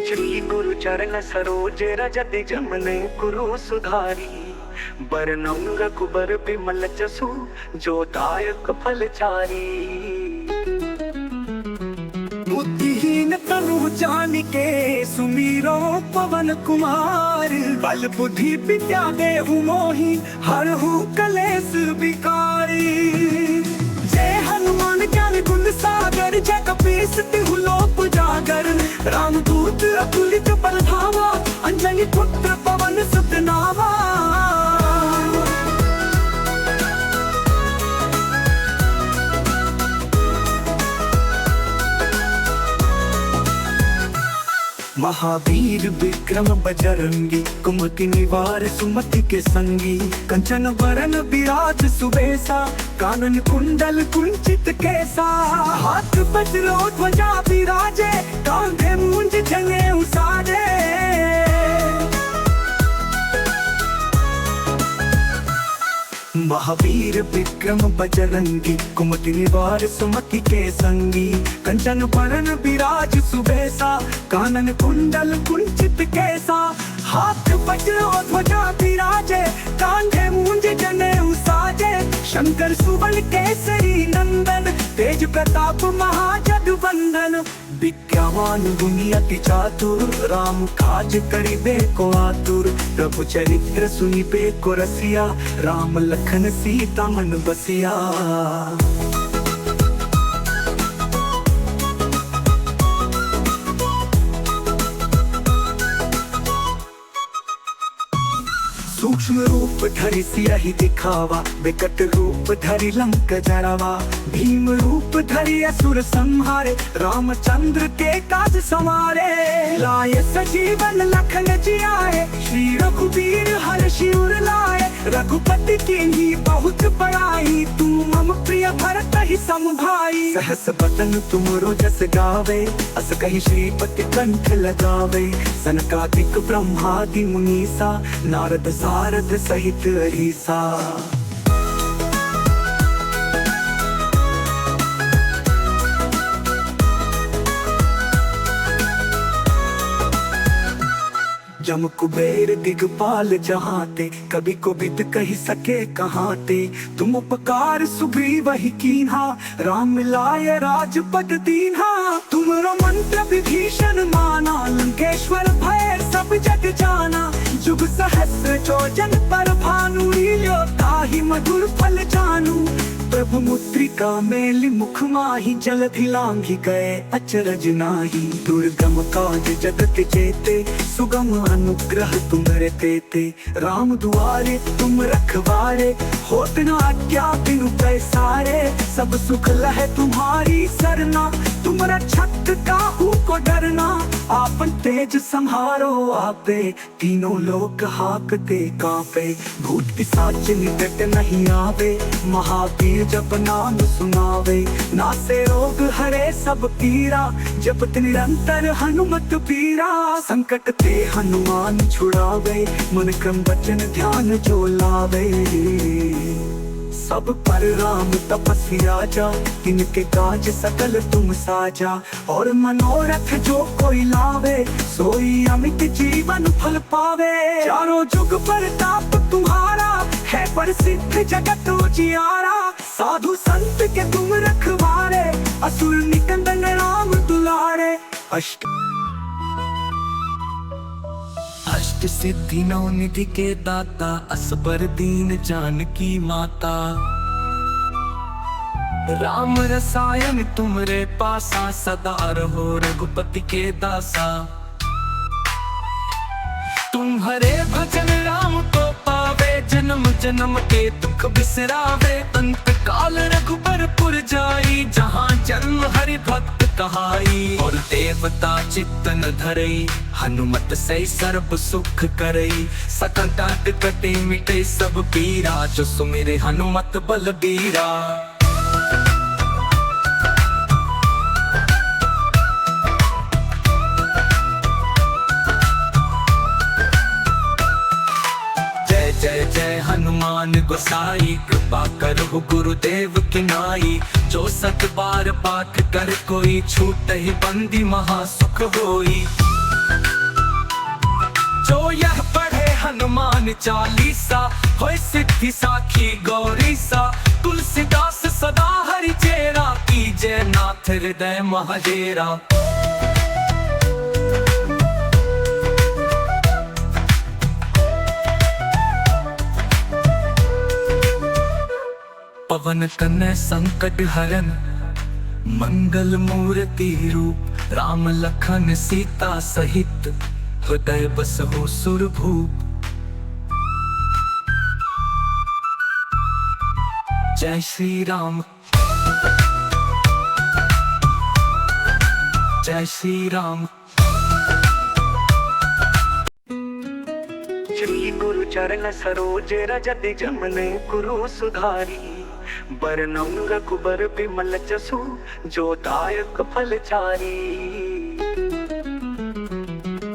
श्री गुरु चरण सरोज रजत जमने गुरु सुधारी। बरनम रघुबर बिमल जसु जो दायक फलचारी। बुद्धिहीन तनु जानिके सुमीरो पवन कुमार। बल बुद्धि विद्या देहु मोहि हरहु कलेश विकारी। जय हनुमान ज्ञान गुण सागर जय कपीस तिहु लोक उजागर। रामदूत अतुलित बल धामा अंजनी पुत्र पवन सुत नामा। महावीर विक्रम बजरंगी कुमति निवार सुमति के संगी। कंचन वरन विराज सुबेसा कानन कुंडल कुंचित केसा। हाथ वज्रो ध्वजा विराजे कांधे मूंज जनेऊ साजे। महावीर विक्रम बजरंगी कुमति निवार सुमति के संगी। कंचन वरन विराज सुबेसा कानन कुंडल कुंचित केसा। हाथ वज्रो ध्वजा विराजे कांधे मूंज जनेऊ साजे। शंकर सुवन केसरी नंदन तेज प्रताप महाजग वंदन। विद्यावान गुणी अति चातुर राम काज करिबे को आतुर। प्रभु चरित्र सुनिबे को रसिया राम लखन सीता मन बसिया। सूक्ष्म रूप धरि सियहि दिखावा विकट रूप धरि लंक जरावा। भीम रूप धरि असुर संहारे रामचंद्र के काज संवारे। लाए सजीवन लखन जियाए श्री रघुवीर हर्षि उर लाए। रघुपति कीन्ही बहुत बड़ाई तू मम प्रिय भरत ही सम भाई। सहस बदन तुमरो जस गावे अस कहि श्रीपति कंठ लगावे। सनकादिक ब्रह्मादि मुनीसा नारद सारद सहित अहिसा। जम कुबेर दिगपाल जहाँ ते कभी को बिद कही सके कहाँ ते। तुम उपकार सुग्रीव ही कीन्हा राम मिलाय राजपद दीन्हा। तुमरो मंत्र विभीषण माना लंकेश्वर भय सब जग जाना। जुग सहस्र जोजन पर भानु लील्यो ताहि मधुर फल जानू। प्रभु मुद्रिका मेलि मुख माहि जलधि लांघि गए अचरज नाही। दुर्गम काज जगत जेते सुगम अनुग्रह तुम्हारे तेते। राम दुआरे तुम रखवारे होत न आज्ञा बिनु पैसारे। सब सुख लहे तुम्हारी सरना तुम रक्षक काहू को डरना। आपन तेज संहारो आपे तीनों लोक हाकते कांपे। भूत पिशाच निकट नहीं आवे महावीर जप नाम सुनावे। नासे रोग हरे सब पीरा जपत निरंतर हनुमत पीरा। संकट ते हनुमान छुड़ावे मन क्रम वचन ध्यान जो लावे। सब पर राम तपस्वी राजा इनके काज सकल तुम साजा। और मनोरथ जो कोई लावे सोई अमित जीवन फल पावे। चारों जुग प्रताप तुम्हारा है प्रसिद्ध जगत उजियारा। साधु संत के तुम रखवारे असुर निकंदन राम दुलारे। अष्ट सिद्धि नौ निधि के दाता असबर दीन जानकी माता। राम रसायन तुमरे पासा सदा रहो रघुपति के दासा। तुम्हारे भजन राम को पावे जन्म जन्म के दुख बिसरावे। अंत काल रघुबर पुर जाई जहाँ जन्म हरि भक्त कहाई। और देवता चित्त न धरई हनुमत से सर्व सुख करई। सकल डांट कटे मिटे सब पीरा जो सुमिरे हनुमत बलबीरा। जय जय हनुमान गोसाई कृपा करो गुरुदेव की नाई। जो सत बार पाठ कर कोई छूट ही बंदी महासुख होई। जो यह पढ़े हनुमान चालीसा, होय सिद्धि साखी गौरी सा। तुलसीदास सदा हरि चेरा, कीजे नाथ हृदय महाडेरा। पवन तनय संकट हरन, मंगल मूर्ति रूप। राम लखन सीता सहित, हृदय बसहु सुरभूप। जय श्री राम, जय श्री राम। श्री गुरु चरण सरोज रज जमने गुरु सुधारी। बरनम रघुबर बिमल जसु, जो दायक फल चारी।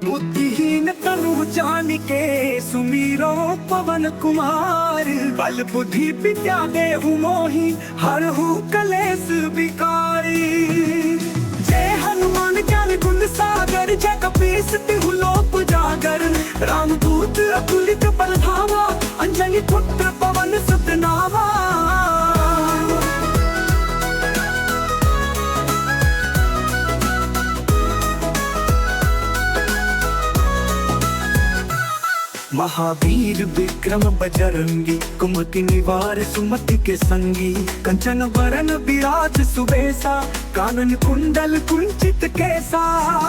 बुद्धिहीन तनु जानिके, सुमीरो पवन कुमार। बल बुद्धि विद्या देहु मोहि, हरहु कलेस विकारी। जय हनुमान ज्ञान गुण सागर, जय कपीस तिहु लोक उजागर। रामदूत अतुलित बल धामा, अंजनी पुत्र पवन सुत नामा। महावीर विक्रम बजरंगी, कुमति निवार सुमति के संगी। कंचन वरन विराज सुबेसा, कानन कुंडल कुंचित केसा।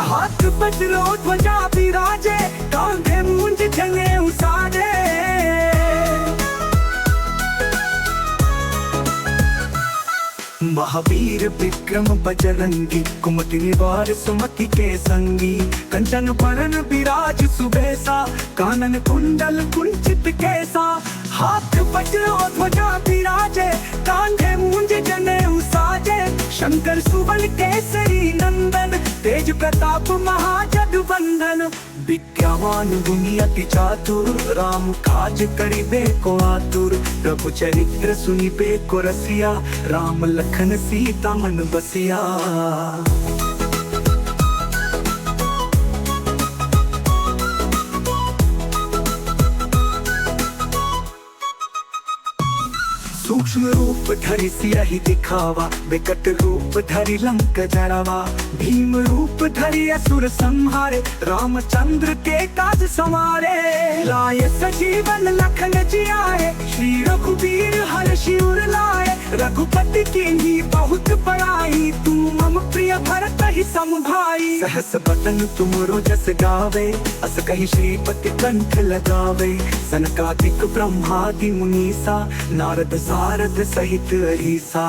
हाथ वज्र ध्वजा विराजे, कांधे मूंज जनेऊ साजे। महावीर विक्रम बजरंगी, कुमति निवार सुमति के संगी। कंचन वरन विराज सुबेसा, कानन कुंडल कुंचित केसा। हाथ वज्र ध्वजा विराजे, कांधे मूंज जनेऊ साजे। शंकर सुवन केसरी नंदन, तेज प्रताप महाजगवंदन। विद्यावान गुणी अति चातुर, राम काज करिबे को आतुर। प्रभु चरित्र सुनिबे को रसिया, राम लखन सीता मन बसिया। सूक्ष्म रूप धरि सियहि दिखावा, विकट रूप धरि लंक जरावा। भीम रूप धरि असुर संहारे, रामचंद्र के काज संवारे। लाए सजीवन लखन जियाए, श्री रघुवीर हर्षि उर लाए। रघुपति कीन्ही बहुत बड़ाई, तू मम प्रिय भरत ही सम भाई। सहस बदन तुमरो जस गावे, अस कहि श्रीपति कंठ लगावे। सनकादिक ब्रह्मादि मुनीसा, नारद सारद सहित अहिसा।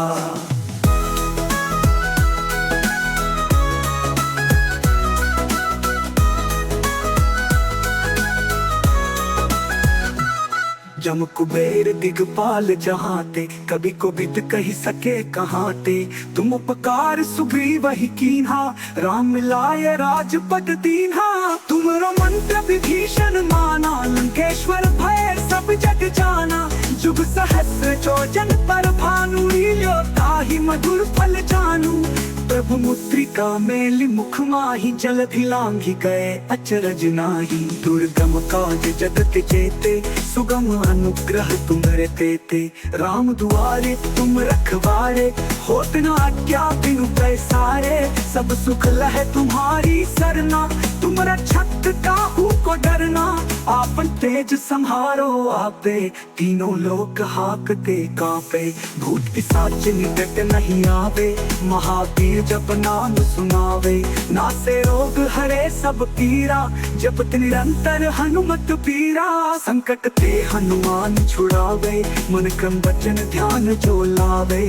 जम कुबेर दिगपाल जहाँ ते, कभी को बिद कही सके कहाँ ते। तुम उपकार सुग्रीव ही कीन्हा, राम मिलाय राजपद दीन्हा। तुमरो मंत्र विभीषण माना, लंकेश्वर भय सब जग जाना। जुग सहस्र जोजन पर भानु, लील्यो ताहि मधुर फल जानू। प्रभु मुद्रिका मेलि मुख माहि, जलधि लांघि गए अचरज नाहि। दुर्गम काज जगत जेते, सुगम अनुग्रह तुम्हरे तेते। राम दुआरे तुम रखवारे, होत न आज्ञा बिनु पैसारे। सब सुख लहे तुम्हारी सरना, तुम रक्षक काहू को डरना। आपन तेज संहारो आपे, तीनों लोक हाकते कांपे। भूत पिशाच निकट नहीं आवे, महावीर जप नाम सुनावे। नासे रोग हरे सब पीरा, जपत निरंतर हनुमत पीरा। संकट ते हनुमान छुड़ावे, मन क्रम वचन ध्यान जो लावे।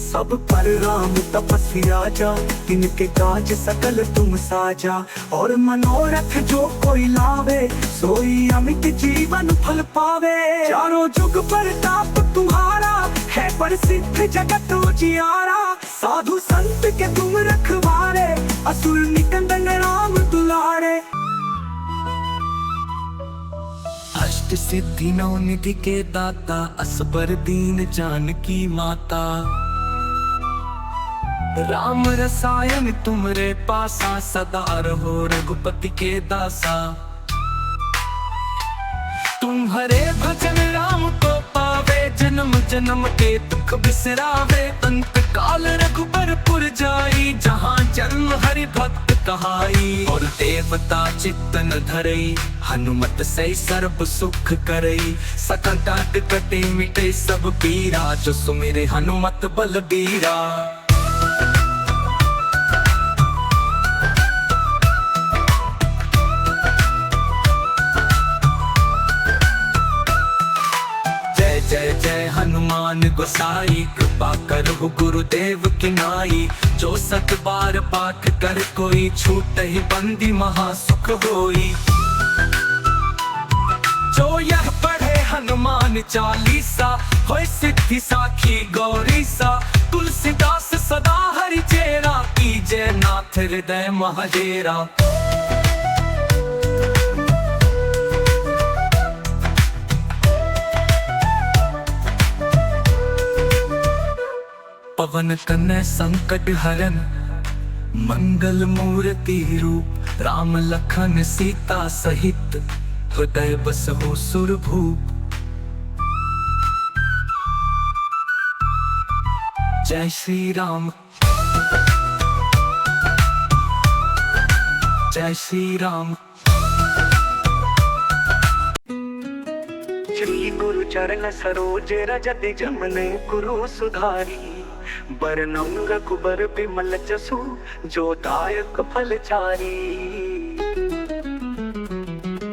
सब पर राम तपस्वी राजा, तिनके काज सकल तुम साजा। और मनोरथ जो कोई लावे, सोई अमित जीवन फल पावे। चारों जुग प्रताप तुम्हारा, है प्रसिद्ध जगत उजियारा। साधु संत के तुम रखवारे, असुर निकंदन राम दुलारे। अष्ट सिद्धि नौ निधि के दाता, असबर दीन जानकी माता। राम रसायन तुमरे पासा, सदा रहो रघुपति के दासा। तुम्हारे भजन राम को पावे, जन्म जन्म के दुख बिसरावे। अंत काल रघुबरपुर जाई, जहाँ जन्म हरि भक्त कहाई। और देवता चित्त न धरई, हनुमत से सर्व सुख करई। सकल काट कटे मिटे सब पीरा, जो सुमिरे हनुमत बलबीरा। जय जय हनुमान गोसाई, कृपा करहु गुरुदेव की नाई। जो सत बार पाठ कर कोई, छूट ही बंदी महासुख होई। जो यह पढ़े हनुमान चालीसा, होय सिद्धि साखी गौरी सा। तुलसीदास सदा हरि चेरा, कीजय नाथ हृदय महडेरा। पवन तनय संकट हरन, मंगल मूर्ति रूप। राम लखन सीता सहित, हृदय बसहु सुरभूप। जय श्री राम, जय श्री राम। श्री गुरु चरण सरोज रज निज मन गुरु सुधारी। बरनम रघुबर बिमल जसु, जो दायक फल चारी।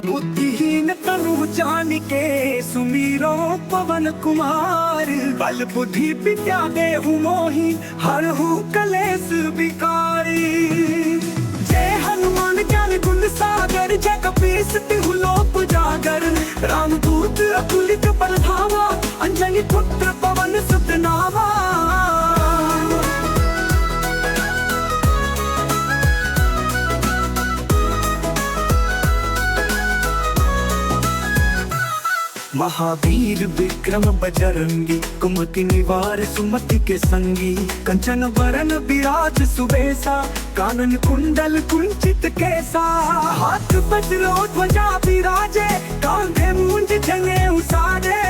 बुद्धिहीन तनु जानिके, सुमिरो पवन कुमार। बल बुद्धि विद्या देहु मोहि, हरहु कलेश विकारी। जय हनुमान ज्ञान गुण सागर, जय कपीस तिहु लोक उजागर। रामदूत अतुलित बल धामा, अंजनी पुत्र पवन सुत नामा। महावीर विक्रम बजरंगी, कुमति निवार सुमति के संगी। कंचन वरन विराज सुबेसा, कानन कुंडल कुंचित केसा। हाथ वज्र ध्वजा विराजे, कांधे मूंज जनेऊ साजे।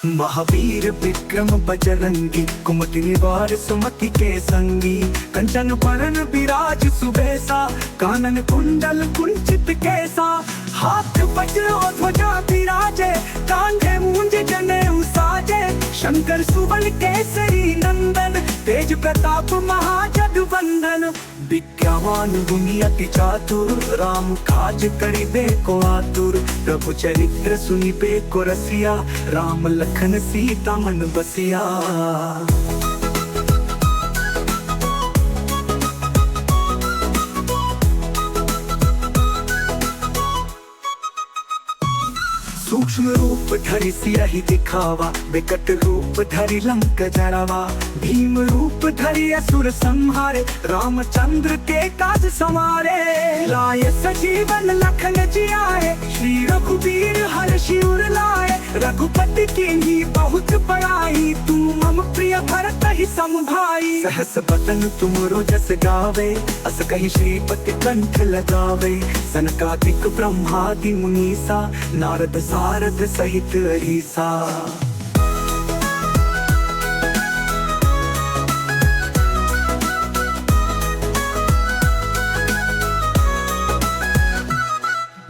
महावीर विक्रम बजरंगी, कुमति निवार सुमति के संगी। कंचन वरन विराज सुबेसा, कानन कुंडल कुंचित केसा। हाथ वज्र ध्वजा विराजे, कांधे मूंज जनेऊ साजे। शंकर सुवन केसरी नंदन, तेज प्रताप महाजगवंदन। विज्ञान गुणी अति चातुर, राम काज करिबे को आतुर। प्रभु चरित्र सुनिबे को रसिया, राम लखन सीता मन बसिया। सूक्ष्म रूप धरि सियहि दिखावा, विकट रूप धरि लंक जरावा। भीम रूप धरि असुर संहारे, रामचंद्र के काज संवारे। लाय सजीवन लखन जियाए, श्री रघुवीर हर्षि उर लाए। रघुपति कीन्ही बहुत बड़ाई, तुम मम प्रिय भरत ही सम भाई। सहस बदन तुमरो जस गावे, अस कहि श्रीपति कंठ लगावे। सनकादिक ब्रह्मादि मुनीसा, नारद सारद सहित अहिसा।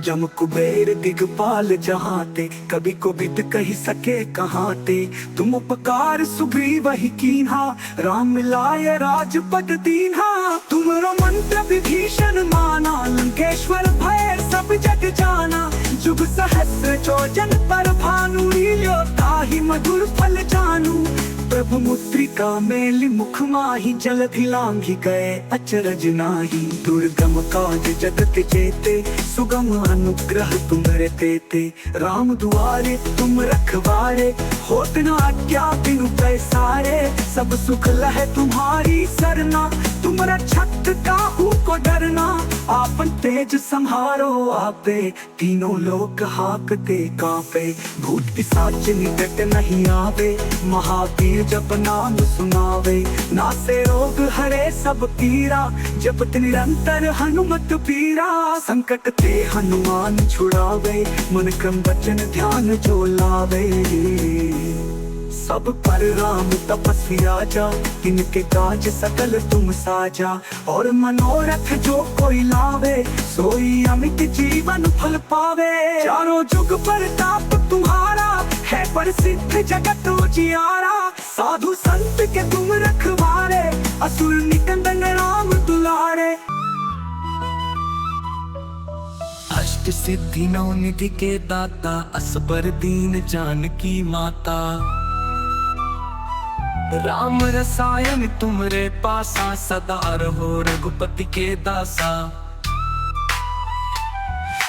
जम कुबेर दिगपाल जहाँ ते, कभी को बिद कही सके कहाँ ते। तुम उपकार सुग्रीव ही कीन्हा, राम मिलाय राजपद दीन्हा। तुमरो मंत्र विभीषण माना, लंकेश्वर भय सब जग जाना। जुग सहस्र जोजन पर भानु, लील्यो ताहि मधुर फल जानू। प्रभु मुद्रिका मेली मुख माही जलधि लांघि गए अचरज नाही। दुर्गम काज जगत जेते सुगम अनुग्रह तुम्हारे तेते। राम दुआरे तुम रखवारे होत न आज्ञा बिनु पैसारे। सब सुख लहे तुम्हारी सरना तुम रक्षक काहू को डरना। आपन तेज संहारो आपे तीनों लोक हाकते कांपे। भूत पिशाच निकट नहीं आवे महावीर जप नाम सुनावे। नासे रोग हरे सब पीरा जपत निरंतर हनुमत पीरा। संकट ते हनुमान छुड़ावे मन क्रम वचन ध्यान जो लावे। सब पर राम तपस्वी राजा तिनके काज सकल तुम साजा। और मनोरथ जो कोई लावे सोई अमित जीवन फल पावे। चारों जुग प्रताप तुम्हारा है प्रसिद्ध जगत उजियारा। साधु संत के तुम रखवारे असुर निकंदन राम दुलारे। अष्ट सिद्धि नौ निधि के दाता असबर दीन जानकी माता। राम रसायन तुमरे पासा सदा रहो रघुपति के दासा।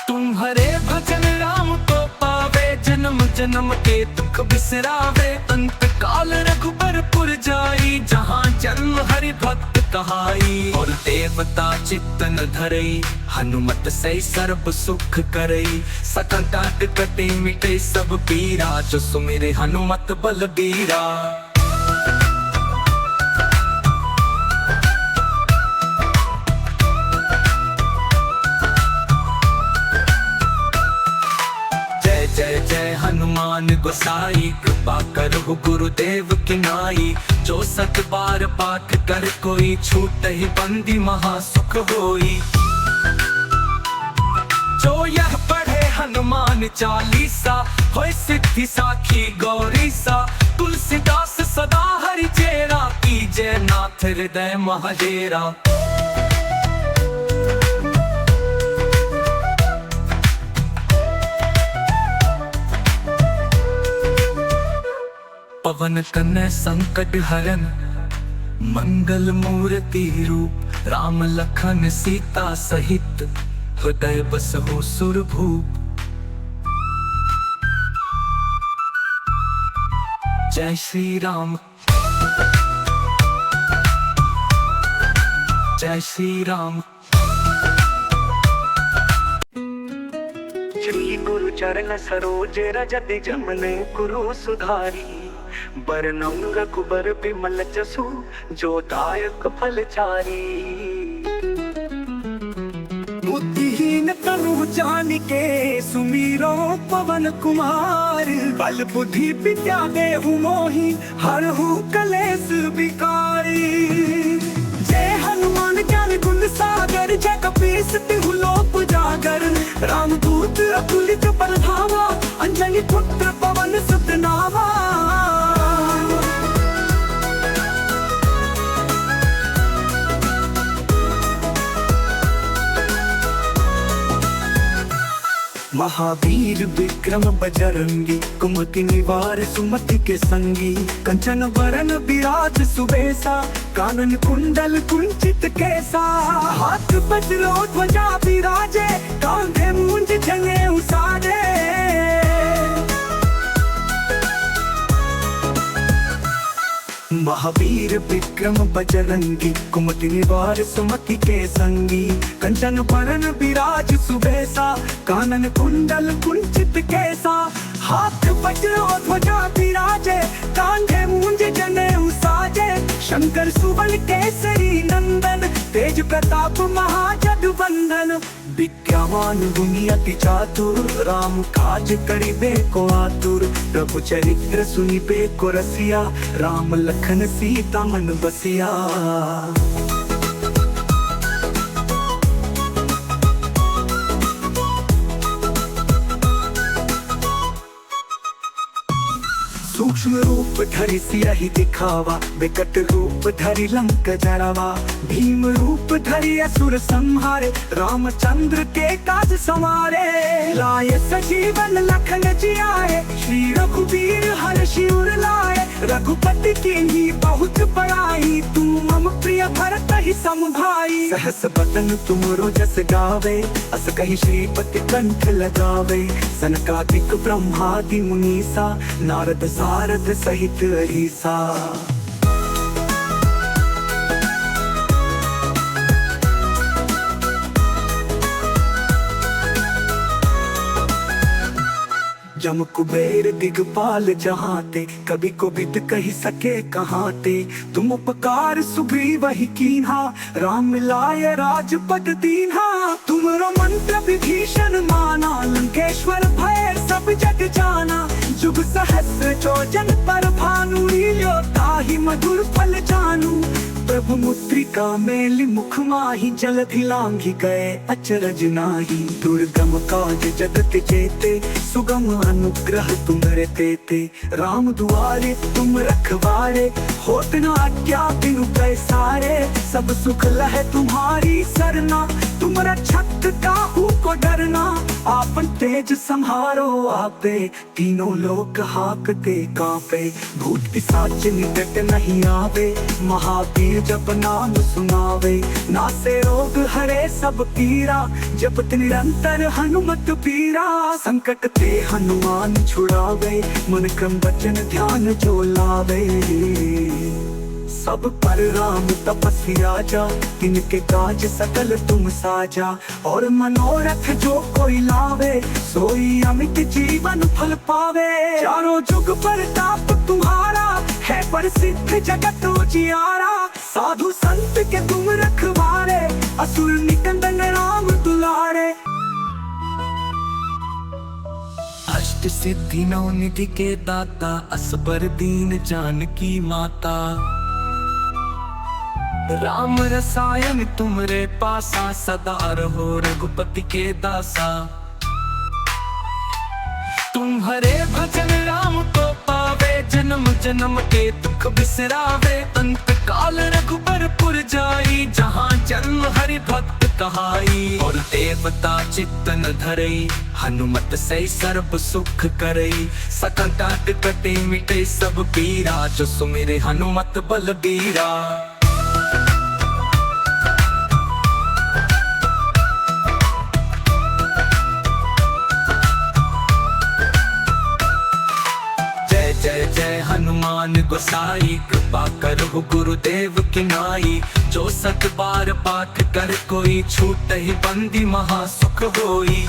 तुम्हारे भजन राम को पावे जन्म जन्म के दुख बिसरावे। अंत काल रघुबरपुर जाई जहाँ जन्म हरि भक्त कहाई। और देवता चित्तन धरई हनुमत से सर्व सुख करई। सकल टाट कटे मिटे सब पीरा जो सुमिरे हनुमत बलबीरा। जय जय हनुमान गोसाई कृपा करो गुरुदेव की नाई। जो सत बार पाठ कर कोई छूट ही बंदी महासुख होई। जो यह पढ़े हनुमान चालीसा होय सिद्धि साखी गौरी सा। तुलसीदास सदा हरि चेरा कीजे नाथ हृदय महाडेरा। पवन कन्या संकट हरन मंगल मूर्ति रूप। राम लखन सीता सहित हृदय बसहु सुरभूप। जय श्री राम जय श्री राम। श्री गुरु चरण सरोज रज जमन गुरु सुधारी। बरनम रघुबर बिमल जसु जो दायक फलचारी। बुद्धिहीन तनु जानिके सुमीरो पवन कुमार। बल बुद्धि विद्या देहु मोहि हरहु कलेश विकारी। जय हनुमान ज्ञान गुण सागर जय कपीस तिहु लोक उजागर। रामदूत अतुलित बल धामा अंजनी पुत्र पवन सुत नामा। महावीर विक्रम बजरंगी कुमति निवार सुमति के संगी। कंचन वरन विराज सुबेसा कानन कुंडल कुंचित केसा। हाथ वज्रो ध्वजा विराजे कांधे मूंज जनेऊ साजे। महावीर विक्रम बजरंगी कुमति निवार सुमति के संगी। कंचन वरन विराज सुबेसा कानन कुंडल कुंचित केसा। हाथ वज्रो ध्वजा विराजे कांधे मूंज जनेऊ साजे। शंकर सुवन केसरी नंदन तेज प्रताप महाजगवंदन। विद्यावान गुणी अति चातुर राम काज करिबे को आतुर। प्रभु चरित्र सुनिबे को रसिया राम लखन सीता मन बसिया। सूक्ष्म रूप धरि सियहि दिखावा विकट रूप धरि लंक जरावा। भीम रूप धरि असुर संहारे रामचंद्र के काज संवारे। लाए सजीवन लखन जियाए श्री रघुवीर हर्षि उर लाए। रघुपति की ही बहुत बड़ाई, तुम मम प्रिय भरत ही सम भाई। सहस बदन तुमरो जस गावे, अस कहि श्रीपति कंठ लगावे। सनकादिक ब्रह्मादि मुनीसा, नारद सारद सहित अहिसा। जम कुबेर दिगपाल जहाते, कभी को बिद कही सके कहाते। तुम उपकार सुग्रीव वही कीन्हा, राम मिलाय राजपद दीन्हा। तुमरो मंत्र विभीषण माना, लंकेश्वर भय सब जग जाना। जुग सहस्र जोजन पर भानु, लील्यो ताहि मधुर फल जानू। प्रभु मुद्रिका मेलि मुख माहि, जलधि लांघि गए अचरज नाही। दुर्गम काज जगत जेते, सुगम अनुग्रह तुम्हारे तेते। राम दुआरे तुम रखवारे, होत न आज्ञा बिनु पैसारे। सब सुख लहे तुम्हारी सरना, तुम रक्षक काहू को डरना। आपन तेज संहारो आपे, तीनों लोक हाकते कांपे। भूत पिशाच निकट नहीं आवे, महावीर जप नाम सुनावे। नासे रोग हरे सब पीरा, जपत निरंतर हनुमत पीरा। संकट ते हनुमान छुड़ावे, मन क्रम वचन ध्यान जो लावे। सब पर राम तपस्या जा, तिनके काज सकल तुम साजा। और मनोरथ जो कोई लावे, सोई अमित जीवन फल पावे। चारों जुग प्रताप तुम्हारा, है प्रसिद्ध जगत उजियारा। साधु संत के तुम रखवारे, असुर निकंदन राम दुलारे। अष्ट सिद्धि नौ निधि के दाता, असबर दीन जानकी माता। राम रसायन तुमरे पासा, सदा रहो रघुपति के दासा। तुम्हारे भजन राम को पावे, जन्म जन्म के दुख बिसरावे। अंत काल रघुबर पुर जाई, जहाँ जन्म हरि भक्त कहाई। और देवता चित्त न धरई, हनुमत से सर्व सुख करई। सकल काट कटे मिटे सब पीरा, जो सुमिरे हनुमत बलबीरा। जय जय हनुमान गोसाई, कृपा करो गुरुदेव की नाई। जो सत बार पाठ कर कोई, छूट ही बंदी महासुख होई।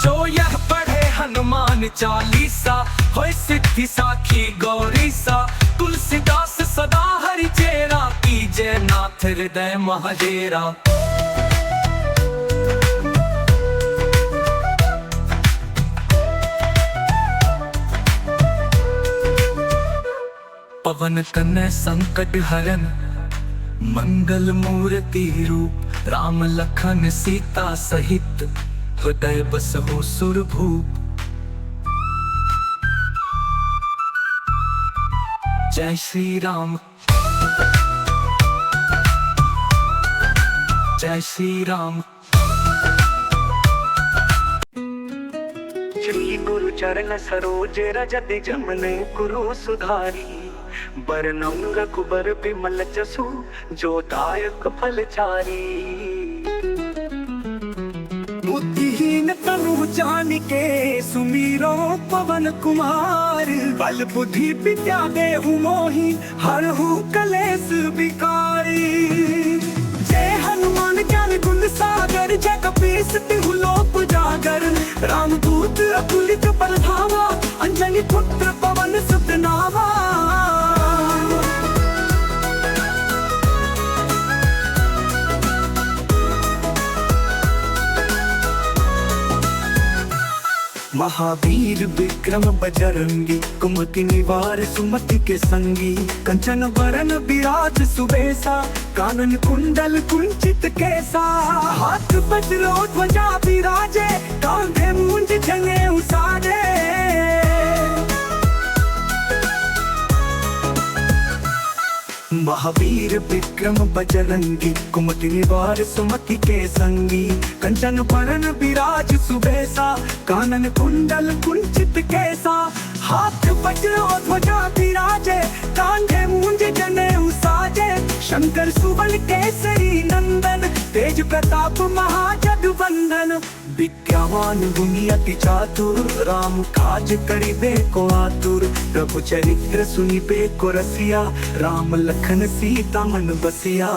जो यह पढ़े हनुमान चालीसा, होय सिद्धि साखी गौरी सा। तुलसीदास सदा हरि चेरा, कीजय नाथ हृदय महाडेरा। पवन तनय संकट हरन, मंगल मूर्ति रूप। राम लखन सीता सहित, हृदय बसहु सुरभूप। जय श्री राम, जय श्री राम। श्री गुरु चरण सरोज रज जमने गुरु सुधारी। बरनम रघुबर बिमल जसु, जो दायक फल चारी। बुद्धिहीन तनु जानिके, सुमीरो पवन कुमार। बल बुद्धि विद्या देहु मोहि, हरहु कलेश विकारी। जय हनुमान ज्ञान गुण सागर, जय कपीस तिहु लोक उजागर। रामदूत अतुलित बल धामा, अंजनी पुत्र पवन सुत नामा। महावीर विक्रम बजरंगी, कुमति निवार सुमति के संगी। कंचन वरन विराज सुबेसा, कानन कुंडल कुंचित केसा। हाथ वज्र ध्वजा विराजे, कांधे मूंज जने उसाजे। महावीर विक्रम बजरंगी, कुमति निवार सुमति के संगी। कंचन वरन विराज सुबेसा, कानन कुंडल कुंचित केसा। हाथ वज्र और ध्वजा विराजे, कांधे मूंज जनेऊ साजे। शंकर सुबल केसरी नंदन, तेज प्रताप महाजगवंदन। विद्यावान गुणी अति चातुर, राम काज करिबे को आतुर। प्रभु चरित्र सुनिबे को रसिया, राम लखन सीता मन बसिया।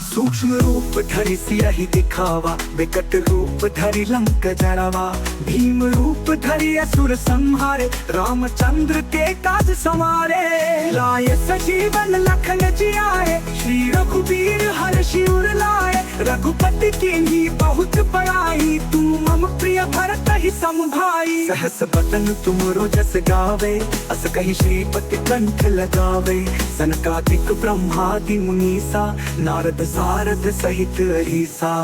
सूक्ष्म रूप धरि सिरहि दिखावा, विकट रूप धरि लंक जरावा। भीम रूप धरि असुर संहारे, रामचंद्र के काज संवारे। लाए सजीवन लखन जियाए, श्री रघुबीर हर्षि उर लाए। रघुपति कीन्ही बहुत बड़ाई, तुम मम प्रिय भरत ही सम भाई। सहस बदन तुमरो जस गावे, अस कहि श्रीपति कंठ लगावे। सनकादिक ब्रह्मादि मुनीसा, नारद सारद सहित अहिसा।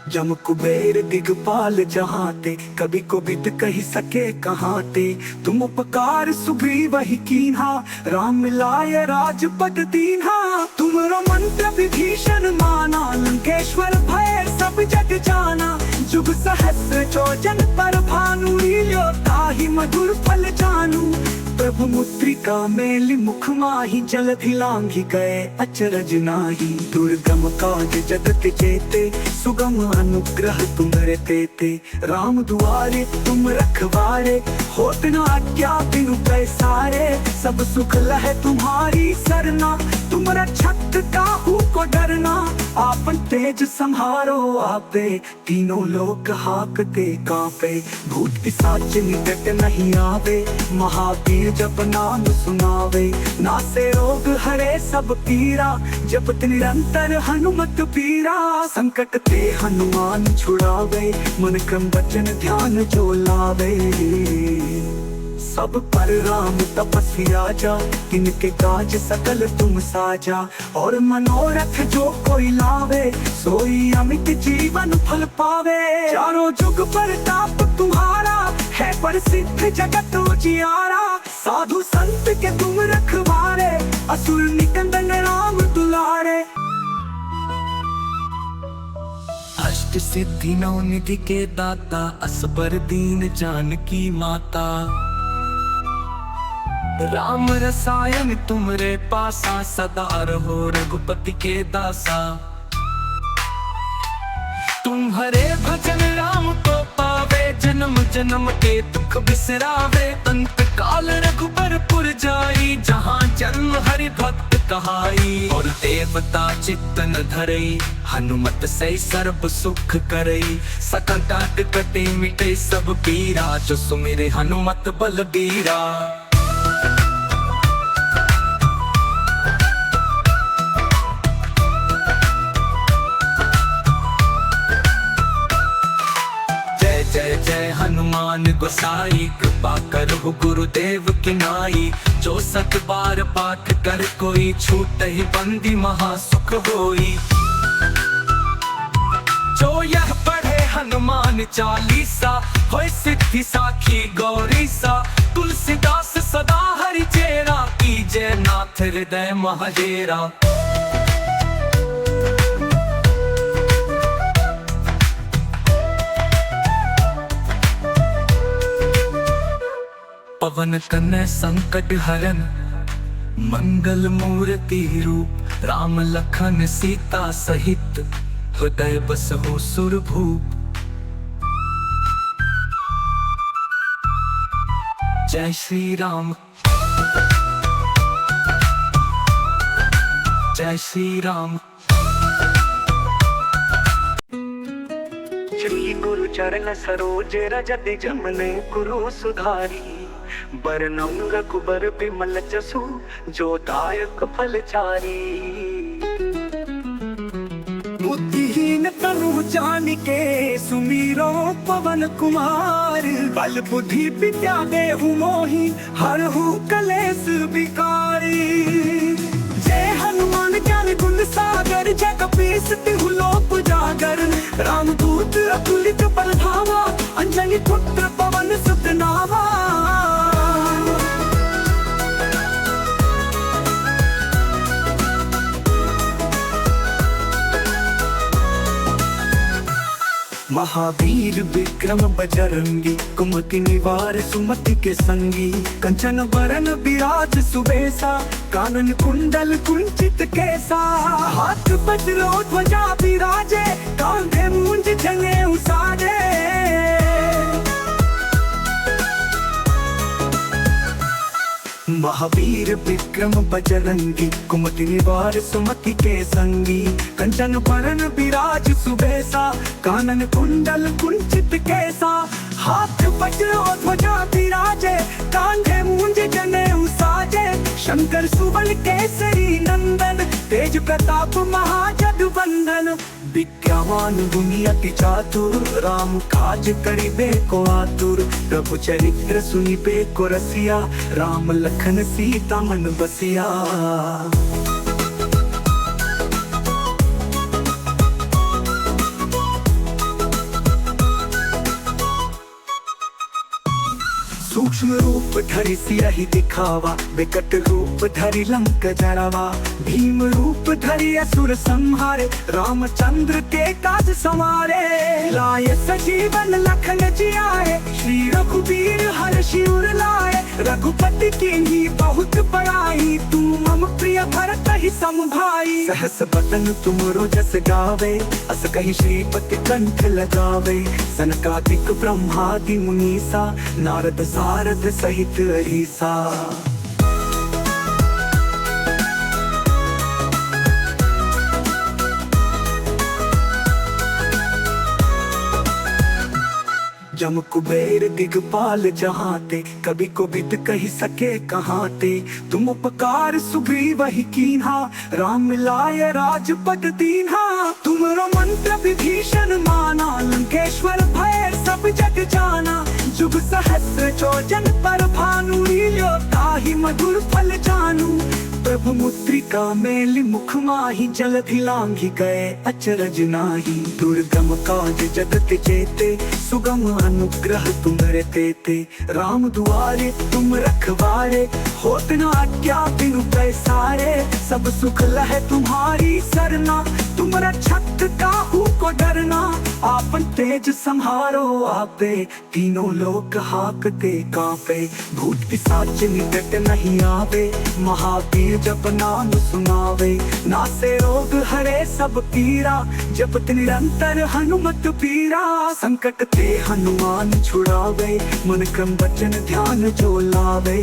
जम कुबेर दिगपाल जहाँ ते, कभी को बिद कही सके कहाँ ते। तुम उपकार सुग्रीव ही कीन्हा, राम मिलाय राजपद दीन्हा। तुमरो मंत्र विभीषण माना, लंकेश्वर भय सब जग जाना। जुग सहस्र जोजन पर भानु, लील्यो ताहि मधुर फल जानू। प्रभु मुद्रिका मेलि मुख माहि, जलधि लांघि गए अचरज नाही। दुर्गम काज जगत जेते, सुगम अनुग्रह तुम्हारे तेते। राम दुआरे तुम रखवारे, होत न आज्ञा बिनु पैसारे। सब सुख लहे तुम्हारी सरना, तुम रक्षक काहू को डरना। आपन तेज संहारो आपे, तीनों लोक हाकते कांपे। भूत पिशाच निकट नहीं आवे, महावीर जब नाम सुनावे। नासे रोग हरे सब पीरा, जपत निरंतर हनुमत पीरा। संकट ते हनुमान छुड़ावे, मन क्रम वचन ध्यान जो लावे। सब पर राम तपस्या जा, इनके काज सकल तुम साजा। और मनोरथ जो कोई लावे, सोई अमित जीवन फल पावे। चारों जुग प्रताप तुम्हारा, है प्रसिद्ध जगत उजियारा। साधु संत के तुम रखवारे, असुर निकंदन राम दुलारे। अष्ट सिद्धि नौ निधि के दाता, असबर दीन जानकी माता। राम रसायन तुमरे पासा, सदा रहो रघुपति के दासा। तुम्हारे भजन राम को पावे, जन्म जन्म के दुख बिसरावे। अंत काल रघुबरपुर जाई, जहाँ जन्म हरि भक्त कहाई। और देवता चित्तन धरई, हनुमत से सर्व सुख करई। सकल काट कटे मिटे सब पीरा, जो सुमिरे हनुमत बलबीरा। जय जय हनुमान गोसाई, कृपा करहु गुरुदेव की नाई। जो सत बार पाठ कर कोई, छूट ही बंदी महासुख होई। जो यह पढ़े हनुमान चालीसा, होय सिद्धि साखी गौरीसा। तुलसीदास सदा हरि चेरा, कीजय नाथ हृदय महडेरा। पवन तनय संकट हरन, मंगल मूर्ति रूप। राम लखन सीता सहित, हृदय बसहु सुरभूप। जय श्री राम, जय श्री राम। श्री गुरु चरण सरोज रज जमने गुरु सुधारी। बरनउँ रघुबर बिमल जसु, जो दायक फल चारी। बुद्धिहीन तनु जानिके, सुमिरो पवन कुमार। बल बुद्धि विद्या देहु मोहि, हरहु कलेश विकारी। जय हनुमान ज्ञान गुण सागर जय कपीस तिहु लोक जागर रामदूत अतुलित बलधामा अंजनी पुत्र पवन सुत नामा महावीर विक्रम बजरंगी कुमति निवार सुमति के संगी कंचन वरन विराज सुबेसा कानन कुंडल कुंचित केसा हाथ वज्रो ध्वजा विराजे कांधे मूंज जनेऊ साजे महावीर विक्रम बजरंगी कुमति निवार सुमति के संगी कंचन वरन विराज सुबेसा कानन कुंडल कुंचित केसा हाथ वज्रो ध्वजा विराजे कांधे मूंज जनेऊ साजे शंकर सुबल केसरी नंदन तेज प्रताप महाजग वंदन विज्ञावान गुणी अति चातुर राम काज करिबे को आतुर प्रभु चरित्र सुनिबे को रसिया राम लखन सीता मन बसिया सूक्ष्म रूप धरि सियहि दिखावा विकट रूप धरि लंक जरावा भीम रूप धरि असुर संहारे रामचंद्र के काज संवारे लाए सजीवन लखन जियाए श्री रघुवीर हर्षि उर लाए रघुपति कीन्ही बहुत बड़ाई तुम मम प्रिय भरत ही सम भाई सहस बदन तुमरो जस गावे अस कहि श्रीपति कंठ लगावे सनकादिक ब्रह्मादि मुनीसा नारद सारद सहित अहिसा जम कुबेर दिगपाल जहाँ ते कभी को बिद कही सके कहाँ ते तुम उपकार सुग्रीव ही कीन्हा राम मिलाय राजपद दीन्हा तुमरो मंत्र विभीषण माना लंकेश्वर भय सब जग जाना जुग सहस्र चोजन पर भानु लील्यो ताहि मधुर फल जानू प्रभु मुद्रिका मेलि मुख माहि जलधि लांघि गए अचरज नाही दुर्गम काज जगत जेते सुगम अनुग्रह तुम्हारे तेते राम दुआरे तुम रखवारे होत न आज्ञा बिनु पैसारे सब सुख लहे तुम्हारी सरना तुम रक्षक काहू को डरना आपन तेज संहारो आपे तीनों लोक हाकते कांपे भूत पिशाच निकट नहीं आवे महावीर जप नाम सुनावे नासे रोग हरे सब पीरा जपत निरंतर हनुमत पीरा संकट ते हनुमान छुड़ावे मन क्रम वचन ध्यान जो लावे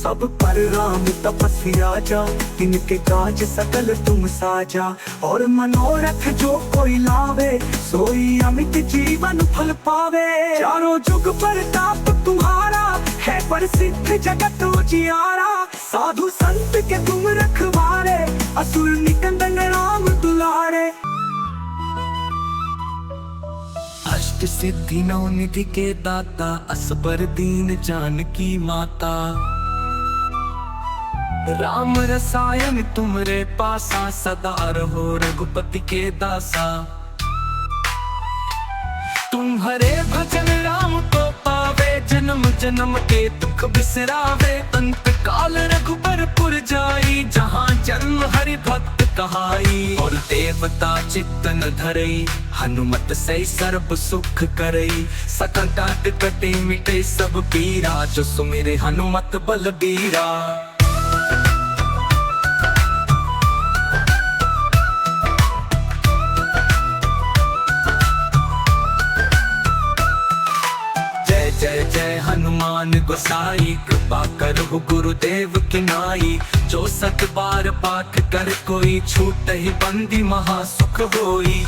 सब पर राम तपस्या जा तिनके काज सकल तुम साजा और मनोरथ जो कोई लावे सोई अमित जीवन फल पावे चारों जुग प्रताप तुम्हारा है प्रसिद्ध जगत उजियारा साधु संत के तुम रखवारे असुर निकंदन राम दुलारे अष्ट सिद्धि नौ निधि के दाता असबर दीन जानकी माता राम रसायन तुमरे पासा सदा रहो रघुपति के दासा तुम्हारे भजन राम को पावे जन्म जन्म के दुख बिसरावे अंत काल रघुबरपुर जाई जहाँ जन्म हरि भक्त कहाई और देवता चित्त न धरई हनुमत से सर्व सुख करई सकल काट कटे मिटे सब पीरा जो सुमिरे हनुमत बलबीरा जय जय हनुमान गोसाई कृपा करो गुरुदेव की नाई जो सत बार पाठ कर कोई छूट ही बंदी महासुख होई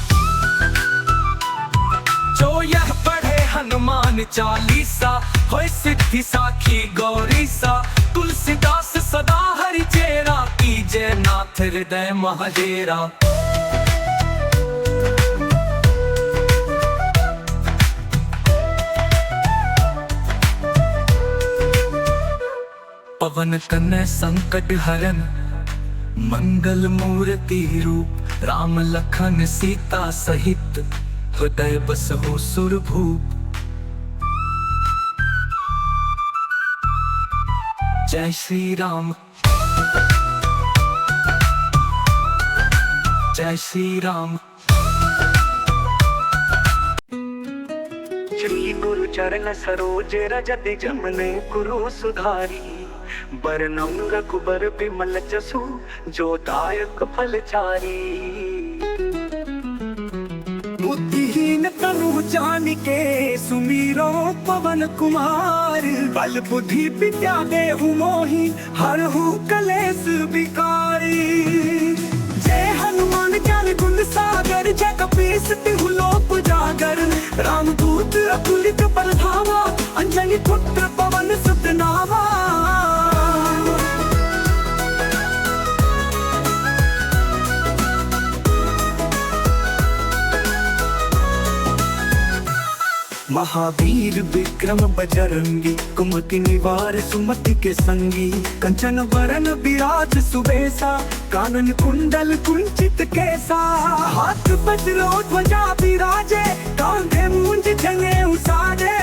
जो यह पढ़े हनुमान चालीसा होय सिद्धि साखी गौरी सा तुलसीदास सदा हरि चेरा कीजय नाथ हृदय महाडेरा पवन तनय संकट हरन मंगल मूर्ति रूप राम लखन सीता सहित, हृदय बसहु सुरभूप। जय श्री राम, जय श्री राम। श्री गुरु चरण सरोज रज जमने गुरु सुधारी, बरनम रघुबर बिमल जसु जो दायक फलचारी। बुद्धिहीन तनु जानिके सुमीरो पवन कुमार, बल बुद्धि विद्या देहु मोहि हरहु कलेस विकारी। जय हनुमान ज्ञान गुण सागर, जय कपीस तिहु लोक उजागर। रामदूत अतुलित बल धामा, अंजनी पुत्र पवन सुत नामा। महावीर विक्रम बजरंगी, कुमति निवार सुमति के संगी। कंचन वरन विराज सुबेसा, कानन कुंडल कुंचित केसा। हाथ वज्र ध्वजा विराजे, कांधे मूंज जनेऊ साजे।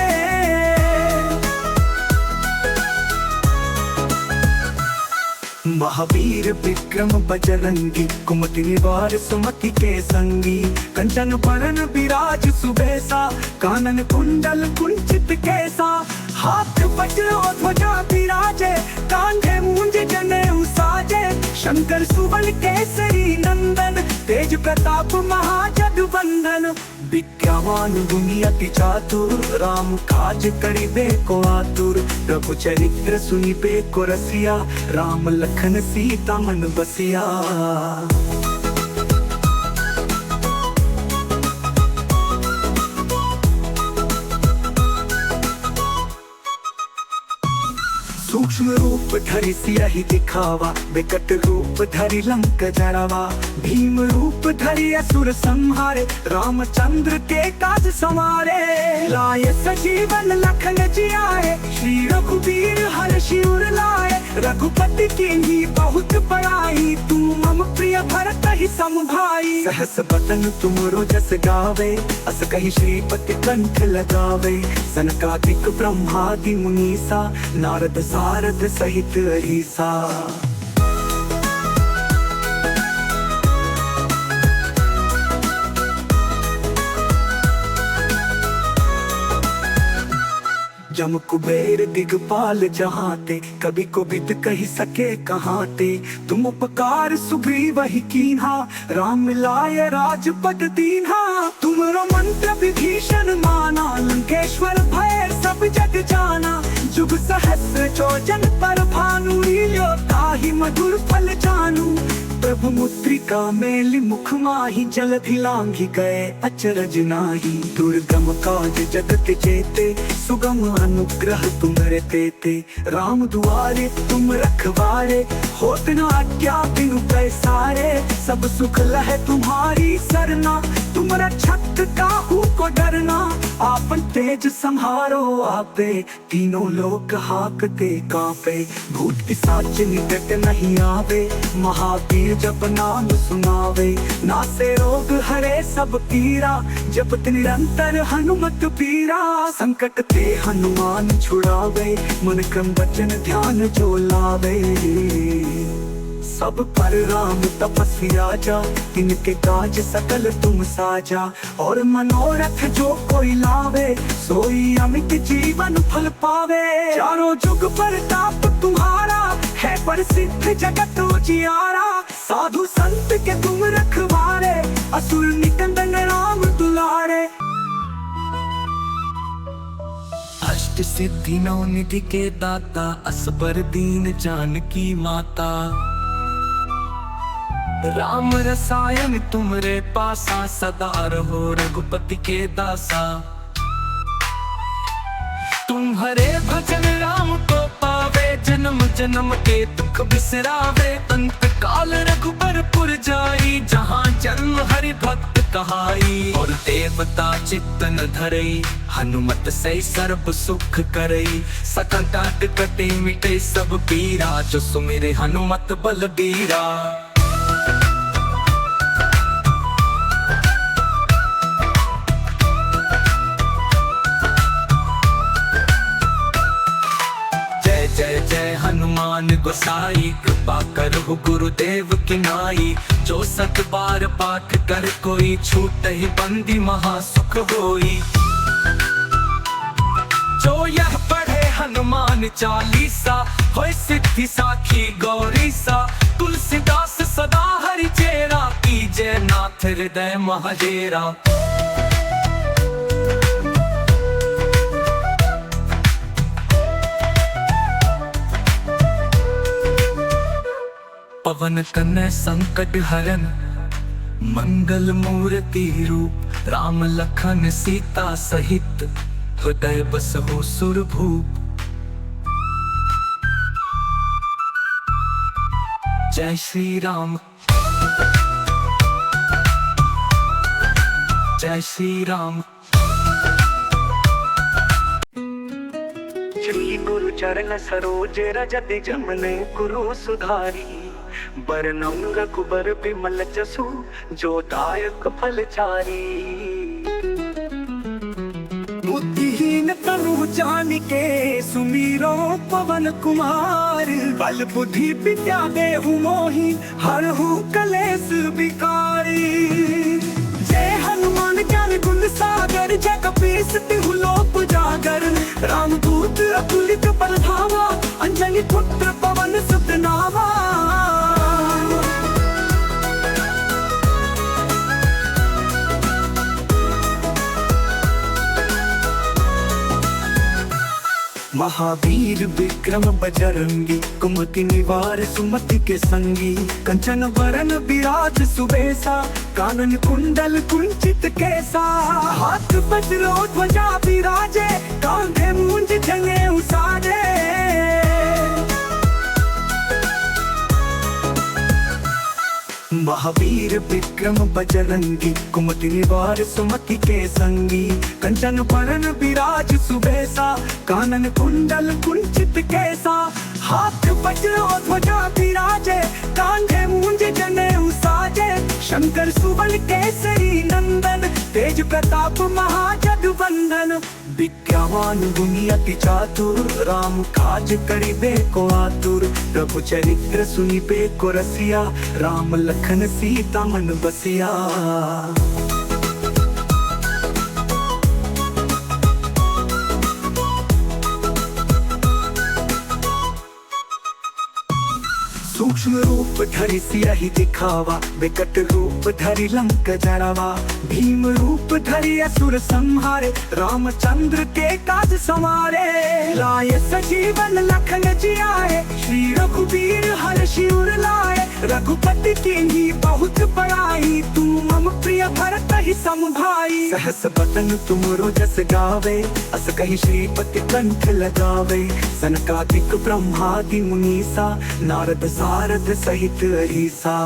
महावीर विक्रम बजरंगी, कुमति निवार सुमति के संगी। कंचन वरन विराज सुबेसा, कानन कुंडल कुंचित केसा। हाथ वज्र ध्वजा विराजे, कांधे मूंज जनेऊ साजे। शंकर सुवन केसरी नंदन, तेज प्रताप महाजगवंदन। विद्यावान गुणी अति चातुर, राम काज करिबे को आतुर। प्रभु चरित्र सुनिबे को रसिया, राम लखन सीता मन बसिया। सूक्ष्म रूप धरि सियहि दिखावा, विकट रूप धरि लंक जरावा। भीम रूप धरि असुर संहारे, रामचंद्र के काज संवारे। लाए सजीवन लखन जियाए, श्री रघुवीर हर्षि उर लाए। रघुपति कीन्ही बहुत बड़ाई, तू मम प्रिय भरत ही सम भाई। सहस बदन तुमरो जस गावे, अस कहि श्रीपति कंठ लगावे। सनकादिक ब्रह्मादि मुनीसा, नारद सारद सहित अहिसा। जम कुबेर दिगपाल जहाते, कभी कोबिद कही सके कहाते। तुम उपकार सुग्रीव ही कीन्हा, राम मिलाय राजपद दीन्हा। तुमरो मंत्र विभीषण माना, लंकेश्वर भय सब जग जाना। जुग सहस्र जोजन पर भानु, लील्यो ताहि मधुर फल जानू। प्रभु मुद्रिका मेलि मुख माहि, जलधि लांघि गए अचरज नाही। दुर्गम काज जगत जेते, सुगम अनुग्रह तुम्हारे तेते। राम दुआरे तुम रखवारे, होत न आज्ञा बिनु पैसारे। सब सुख लहे तुम्हारी सरना, तुम रक्षक काहू को डरना। आपन तेज संहारो आपे, तीनों लोक हाकते कांपे। भूत पिशाच निकट नहीं आवे, महावीर जप नाम सुनावे। नासे रोग हरे सब पीरा, जपत निरंतर हनुमत पीरा। संकट ते हनुमान छुड़ावे, मन क्रम वचन ध्यान जो लावे। सब पर राम तपस्वी राजा, तिनके काज सकल तुम साजा। और मनोरथ जो कोई लावे, सोई अमित जीवन फल पावे। चारों जुग प्रताप तुम्हारा, है प्रसिद्ध जगत उजियारा। साधु संत के तुम रखवारे, असुर निकंदन राम दुलारे। अष्ट सिद्धि नौ निधि के दाता, असबर दीन जानकी माता। राम रसायन तुमरे पासा, सदा रहो रघुपति के दासा। तुम्हारे भजन राम को पावे, जन्म जन्म के दुख बिसरावे। अंत काल रघुबर पुर जाई, जहाँ जन्म हरि भक्त कहाई। और देवता चित्त न धरई, हनुमत से सर्व सुख करई। सकल काट कटे मिटे सब पीरा, जो सुमिरे हनुमत बलबीरा। हनुमान गोसाई, कृपा करहु गुरुदेव की नाई। जो 7 बार पाठ कर कोई, छूट ही बंदी महासुख होई। जो यह पढ़े हनुमान चालीसा, होय सिद्धि साखी गौरी सा। तुलसीदास सदा हरि चेरा, कीजय नाथ हृदय महाडेरा। पवन तनय संकट हरन, मंगल मूर्ति रूप। राम लखन सीता सहित, हृदय बसहु सुरभूप। जय श्री राम, जय श्री राम। श्री गुरु चरण सरोज रज जमने गुरु सुधारी। बरनम रघुबर बिमल जसु, जो दायक फल चारी। बुद्धिहीन तनु जानिके, सुमीरो पवन कुमार। बल बुद्धि विद्या देहु मोहि, हरहु कलेस विकारी। जय हनुमान ज्ञान गुण सागर, जय कपीस तिहु लोक उजागर। रामदूत अतुलित बल धामा, अंजनी पुत्र पवन सुत नामा। महावीर विक्रम बजरंगी, कुमति निवार सुमति के संगी। कंचन वरन विराज सुबेसा, कानन कुंडल कुंचित केसा। हाथ वज्रो ध्वजा विराजे, कांधे मूंज जनेऊ साजे। महावीर विक्रम बजरंगी, कुमति निवार सुमति के संगी। कंचन वरन विराज सुबेसा, कानन कुंडल कुंचित केसा। हाथ वज्रो ध्वजा विराजे, कांधे मूंज जनेऊ साजे। शंकर सुवन केसरी नंदन, तेज प्रताप महाजगवंदन। विद्यावान गुणी अति चातुर, राम काज करिबे को आतुर। प्रभु चरित्र सुनिबे को रसिया, राम लखन सीता मन बसिया। सूक्ष्म रूप धरि सिरहि दिखावा, विकट रूप धरि लंक जरावा। भीम रूप धरि असुर संहारे, रामचंद्र के काज संवारे। लाए सजीवन लखन जियाए, श्री रघुवीर हर्षि उर लाए। रघुपति कीन्ही बहुत बड़ाई, तुम मम प्रिय भरत ही सम भाई। सहस बदन तुमरो जस गावे, अस कहि श्रीपति कंठ लगावे। सनकादिक ब्रह्मादि मुनीसा, नारद सारद सहित अहिसा।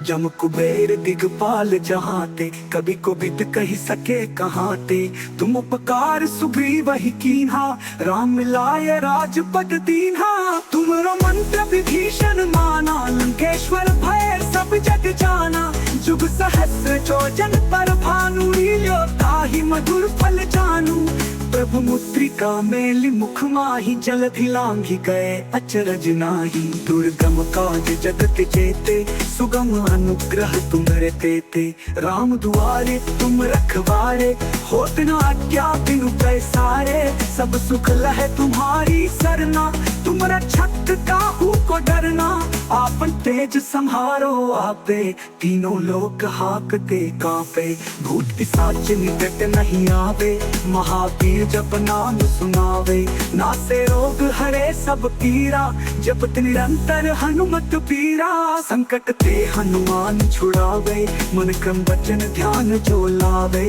जम कुबेर दिगपाल जहाते, कभी को बिद कही सके कहाँ ते। तुम उपकार सुग्रीव ही कीन्हा, राम मिलाय राजपद दीन्हा। तुमरो मंत्र विभीषण माना, लंकेश्वर भय सब जग जाना। जुग सहस्र जोजन पर भानु, लील्यो ताहि मधुर फल जानू। प्रभु मुद्रिका मेलि मुख माहि, जलधि लांघि गए अचरज नाही। दुर्गम काज जगत जेते, सुगम अनुग्रह तुम्हारे तेते। राम दुआरे तुम रखवारे, होत न आज्ञा बिनु पैसारे। सब सुख लहे तुम्हारी सरना, तुम रक्षक काहू को डरना। आपन तेज संहारो आपे, तीनों लोक हाकते कांपे। भूत पिशाच निकट नहीं आवे, महावीर जप नाम सुनावे। नासे रोग हरे सब पीरा, जपत निरंतर हनुमत पीरा। संकट ते हनुमान छुड़ावे, मन क्रम वचन ध्यान जो लावे।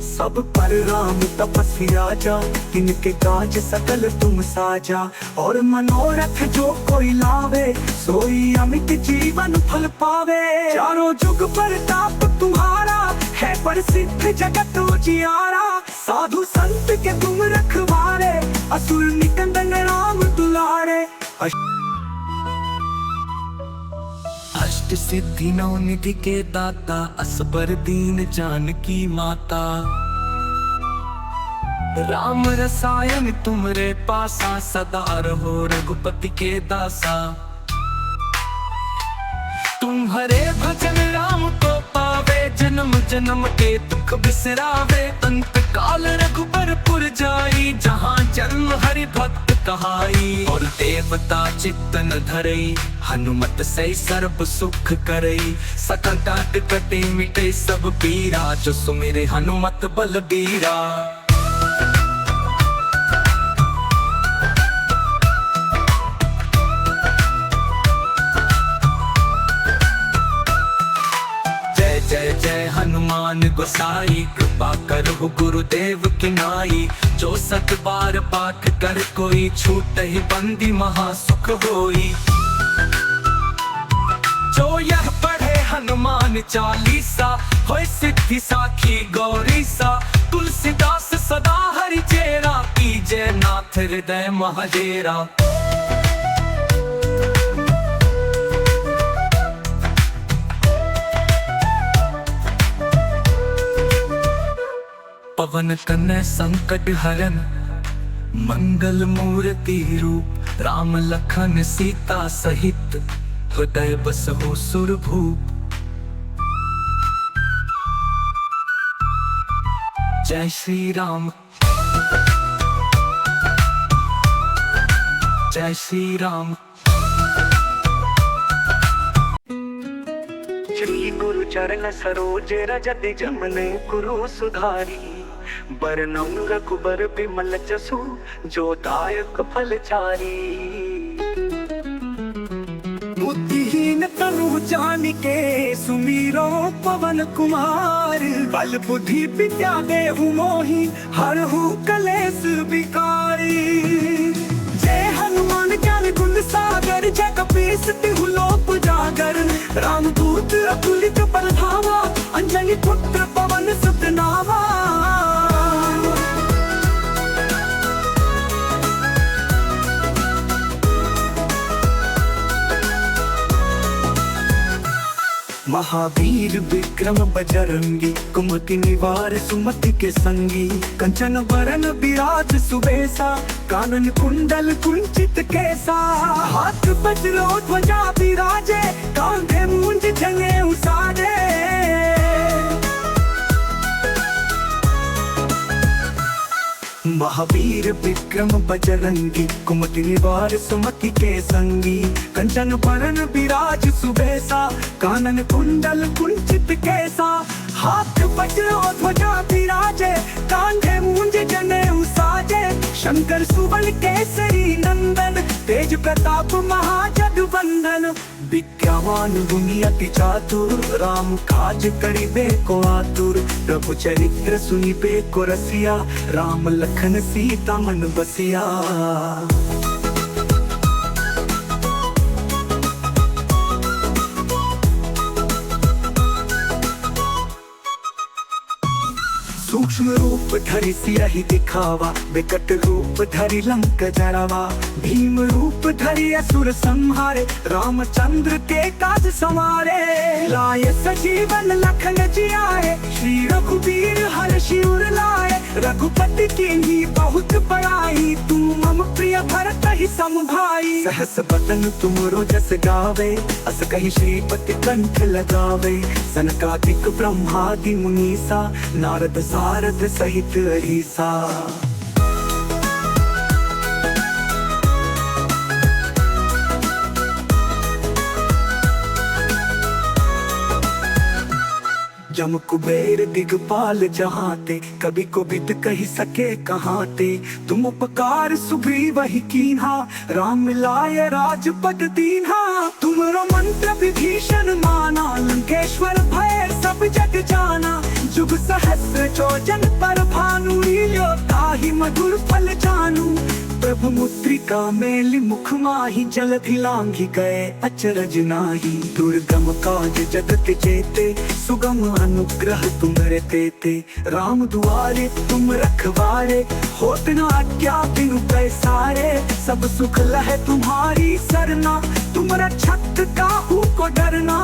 सब पर राम तपस्वी राजा, तिनके काज सकल तुम साजा। और मनोरथ जो कोई लावे, सोई अमित जीवन फल पावे। चारों जुग प्रताप तुम्हारा, है प्रसिद्ध जगत उजियारा। साधु संत के तुम रखवारे, असुर निकंदन राम दुलारे। अष्ट सिद्धि नौ निधि के दाता, असबर दीन जानकी माता। राम रसायन तुमरे पासा, सदा रहो रघुपति के दासा। तुम्हारे भजन राम को पावे, जन्म जन्म के दुख बिसरावे। अंत काल रघुबर पुर जाई, जहाँ जन्म हरि भक्त कहाई। और देवता चित्त न धरई, हनुमत से सर्व सुख करई। सकल काट कटे मिटे सब पीरा, जो सुमिरे हनुमत बलबीरा। जय जय हनुमान गोसाई, कृपा करहु गुरुदेव की नाई। जो सत बार पाठ कर कोई, छूट ही बंदी महासुख होई। जो यह पढ़े हनुमान चालीसा, होय सिद्धि साखी गौरी सा। तुलसीदास सदा हरि चेरा, कीजय नाथ हृदय महाडेरा। पवन तनय संकट हरन, मंगल मूर्ति रूप। राम लखन सीता सहित, हृदय बसहु सुरभूप। जय श्री राम, जय श्री राम। श्री गुरु चरण सरोज रज जमन गुरु सुधारी। बरनम रघुबर बिमल जसु, जो दायक फल चारी। बुद्धिहीन तनु जानिके, सुमीरो पवन कुमार। बल बुद्धि विद्या देहु मोहि, हरहु कलेश विकारी। जय हनुमान ज्ञान गुण सागर, जय कपीस तिहु लोक उजागर। रामदूत अतुलित बल धामा, अंजनी पुत्र पवन सुत नामा। महावीर विक्रम बजरंगी, कुमति निवार सुमति के संगी। कंचन बरन विराज सुबेसा, कानन कुंडल कुंचित केसा। हाथ वज्र ध्वजा विराजे, कांधे मूंज जने उसाजे। महावीर विक्रम बजरंगी, कुमति निवार सुमति के संगी। कंचन बरन विराज सुबेसा, कानन कुंडल कुंचित केसा। हाथ वज्र ध्वजा विराजे, कांधे मूंज जनेऊ साजे। शंकर सुवन केसरी नंदन, तेज प्रताप महाजगवंदन। विद्यावान गुणी अति चातुर, राम काज करिबे को आतुर। प्रभु चरित्र सुनिबे को रसिया, राम लखन सीता मन बसिया। सूक्ष्म रूप धरि सियहि दिखावा, विकट रूप धरि लंक जरावा। भीम रूप धरि असुर संहारे, रामचंद्र के काज संवारे। लाए सजीवन लखन जियाए, श्री रघुवीर हर्षि उर लाए। रघुपति कीन्ही बहुत बड़ाई, तुम मम प्रिय भरत ही सम भाई। सहस बदन तुमरो जस गावे, अस कहि श्रीपति कंठ लगावे। सनकादिक ब्रह्मादि मुनीसा, नारद सारद सहित अहिसा। जम कुबेर दिगपाल जहाँ ते, कभी को बिद कही सके कहाँ ते। तुम उपकार सुग्रीव ही कीन्हा, राम मिलाए राजपद दीन्हा। तुमरो मंत्र विभीषण माना, लंकेश्वर भय सब जग जाना। जुग सहस्र जोजन पर भानु, लील्यो ताहि मधुर फल जानू। प्रभु मुद्रिका मेलि मुख माहि, जलधि लांघि गए अचरज नाही। दुर्गम काज जगत जेते, सुगम अनुग्रह तुम्हरे तेते। राम दुआरे तुम रखवारे, होत न आज्ञा बिनु पैसारे। सब सुख लहे तुम्हारी सरना, तुम रक्षक काहू को डरना।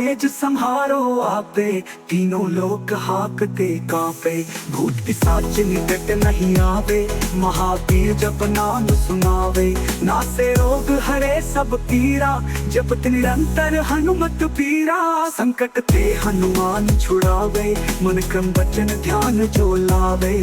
तेज संहारो आपे, तीनों लोक हाकते कांपे। भूत पिशाच निकट नहीं आवे, महावीर जब नाम सुनावे। नासे रोग हरे सब पीरा, जपत निरंतर हनुमत पीरा। संकट ते हनुमान छुड़ावे, मन क्रम वचन ध्यान जो लावे।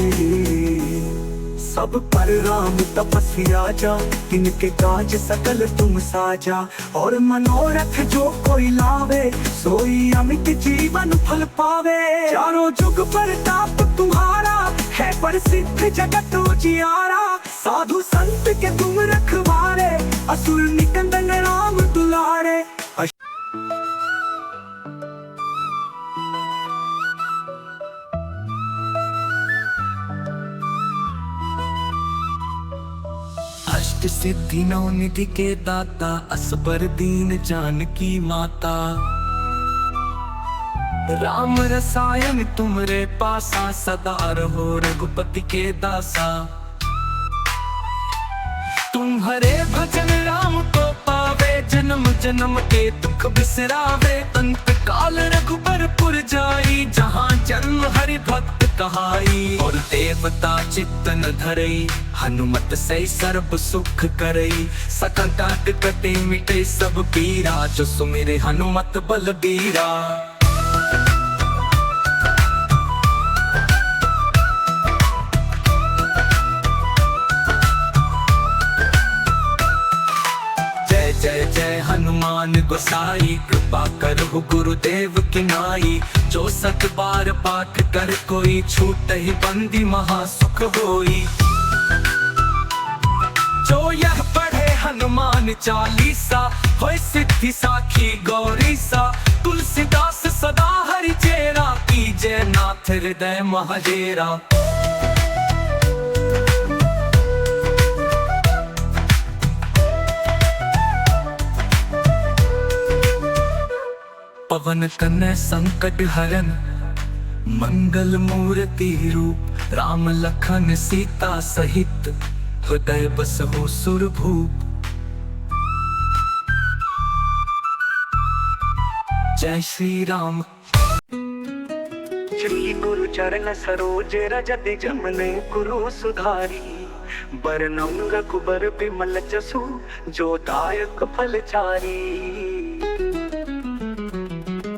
सब पर राम तपस्या जा, इनके काज सकल तुम साजा। और मनोरथ जो कोई लावे, सोई अमित जीवन फल पावे। चारों जुग प्रताप तुम्हारा, है प्रसिद्ध जगत उजियारा। साधु संत के तुम रखवारे, असुर निकंदन राम दुलारे। अष्ट सिद्धि नौ निधि के दाता, असबर दीन जानकी माता। राम रसायन तुमरे पासा, सदा रहो रघुपति के दासा। तुम्हारे भजन राम को पावे, जन्म जन्म के दुख बिसरावे। अंत काल रघुबरपुर जाई, जहाँ जन्म हरि भक्त कहाई। और देवता चित्तन धरई, हनुमत से सर्व सुख करई। सकल काट कटे मिटे सब पीरा, जो सुमिरे हनुमत बलबीरा। जय जय हनुमान गोसाई, कृपा करहु गुरुदेव की नाई। जो सत बार पाठ कर कोई, छूट ही बंदी महासुख होई। जो यह पढ़े हनुमान चालीसा, होय सिद्धि साखी गौरी सा। तुलसीदास सदा हरि चेरा, कीजय नाथ हृदय महजेरा। पवन तनय संकट हरन, मंगल मूर्ति रूप। राम लखन सीता सहित, हृदय बसहु सुरभूप। जय श्री राम। श्री गुरु चरण सरोज रज निज मन गुरु सुधारी। बरनउँ रघुबर बिमल जसु, जो दायक फल चारी।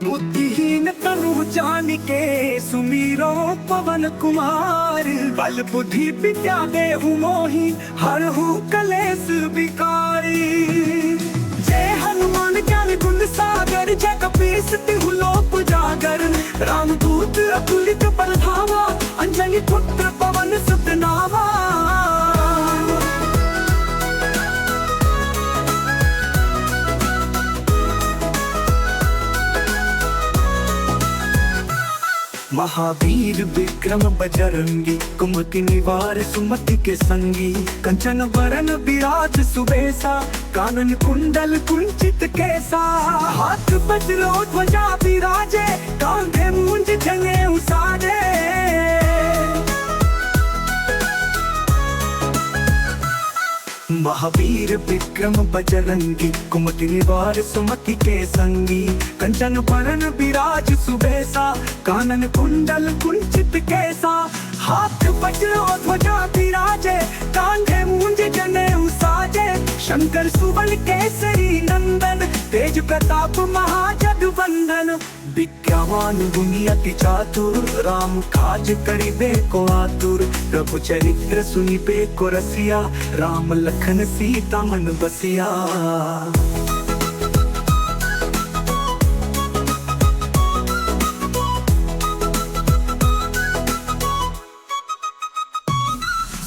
बुद्धिहीन तनु जानिके, सुमिरो पवन कुमार। बल बुद्धि विद्या देहु मोहि, हरहु कलेश विकारी। जय हनुमान ज्ञान गुण सागर, जय कपीस तिहु लोक उजागर। रामदूत अतुलित बल धामा, अंजनी पुत्र पवन सुत नामा। महावीर विक्रम बजरंगी, कुमति निवार सुमति के संगी। कंचन वरन विराज सुबेसा, कानन कुंडल कुंचित केसा। हाथ वज्रो ध्वजा विराजे, कांधे मूंज जनेऊ साजे। महावीर विक्रम बजरंगी, कुमति निवार सुमति के संगी। कंचन वरन विराज सुबेसा, कानन कुंडल कुंचित केसा। हाथ वज्रो ध्वजा विराजे, कांधे मूंज जनेऊ साजे। शंकर सुबल केसरी नंदन, तेज प्रताप महाजगवंदन। विद्यावान गुणी अति चातुर, राम काज करिबे को आतुर। प्रभु चरित्र सुनिबे को रसिया, राम लखन सीता मन बसिया।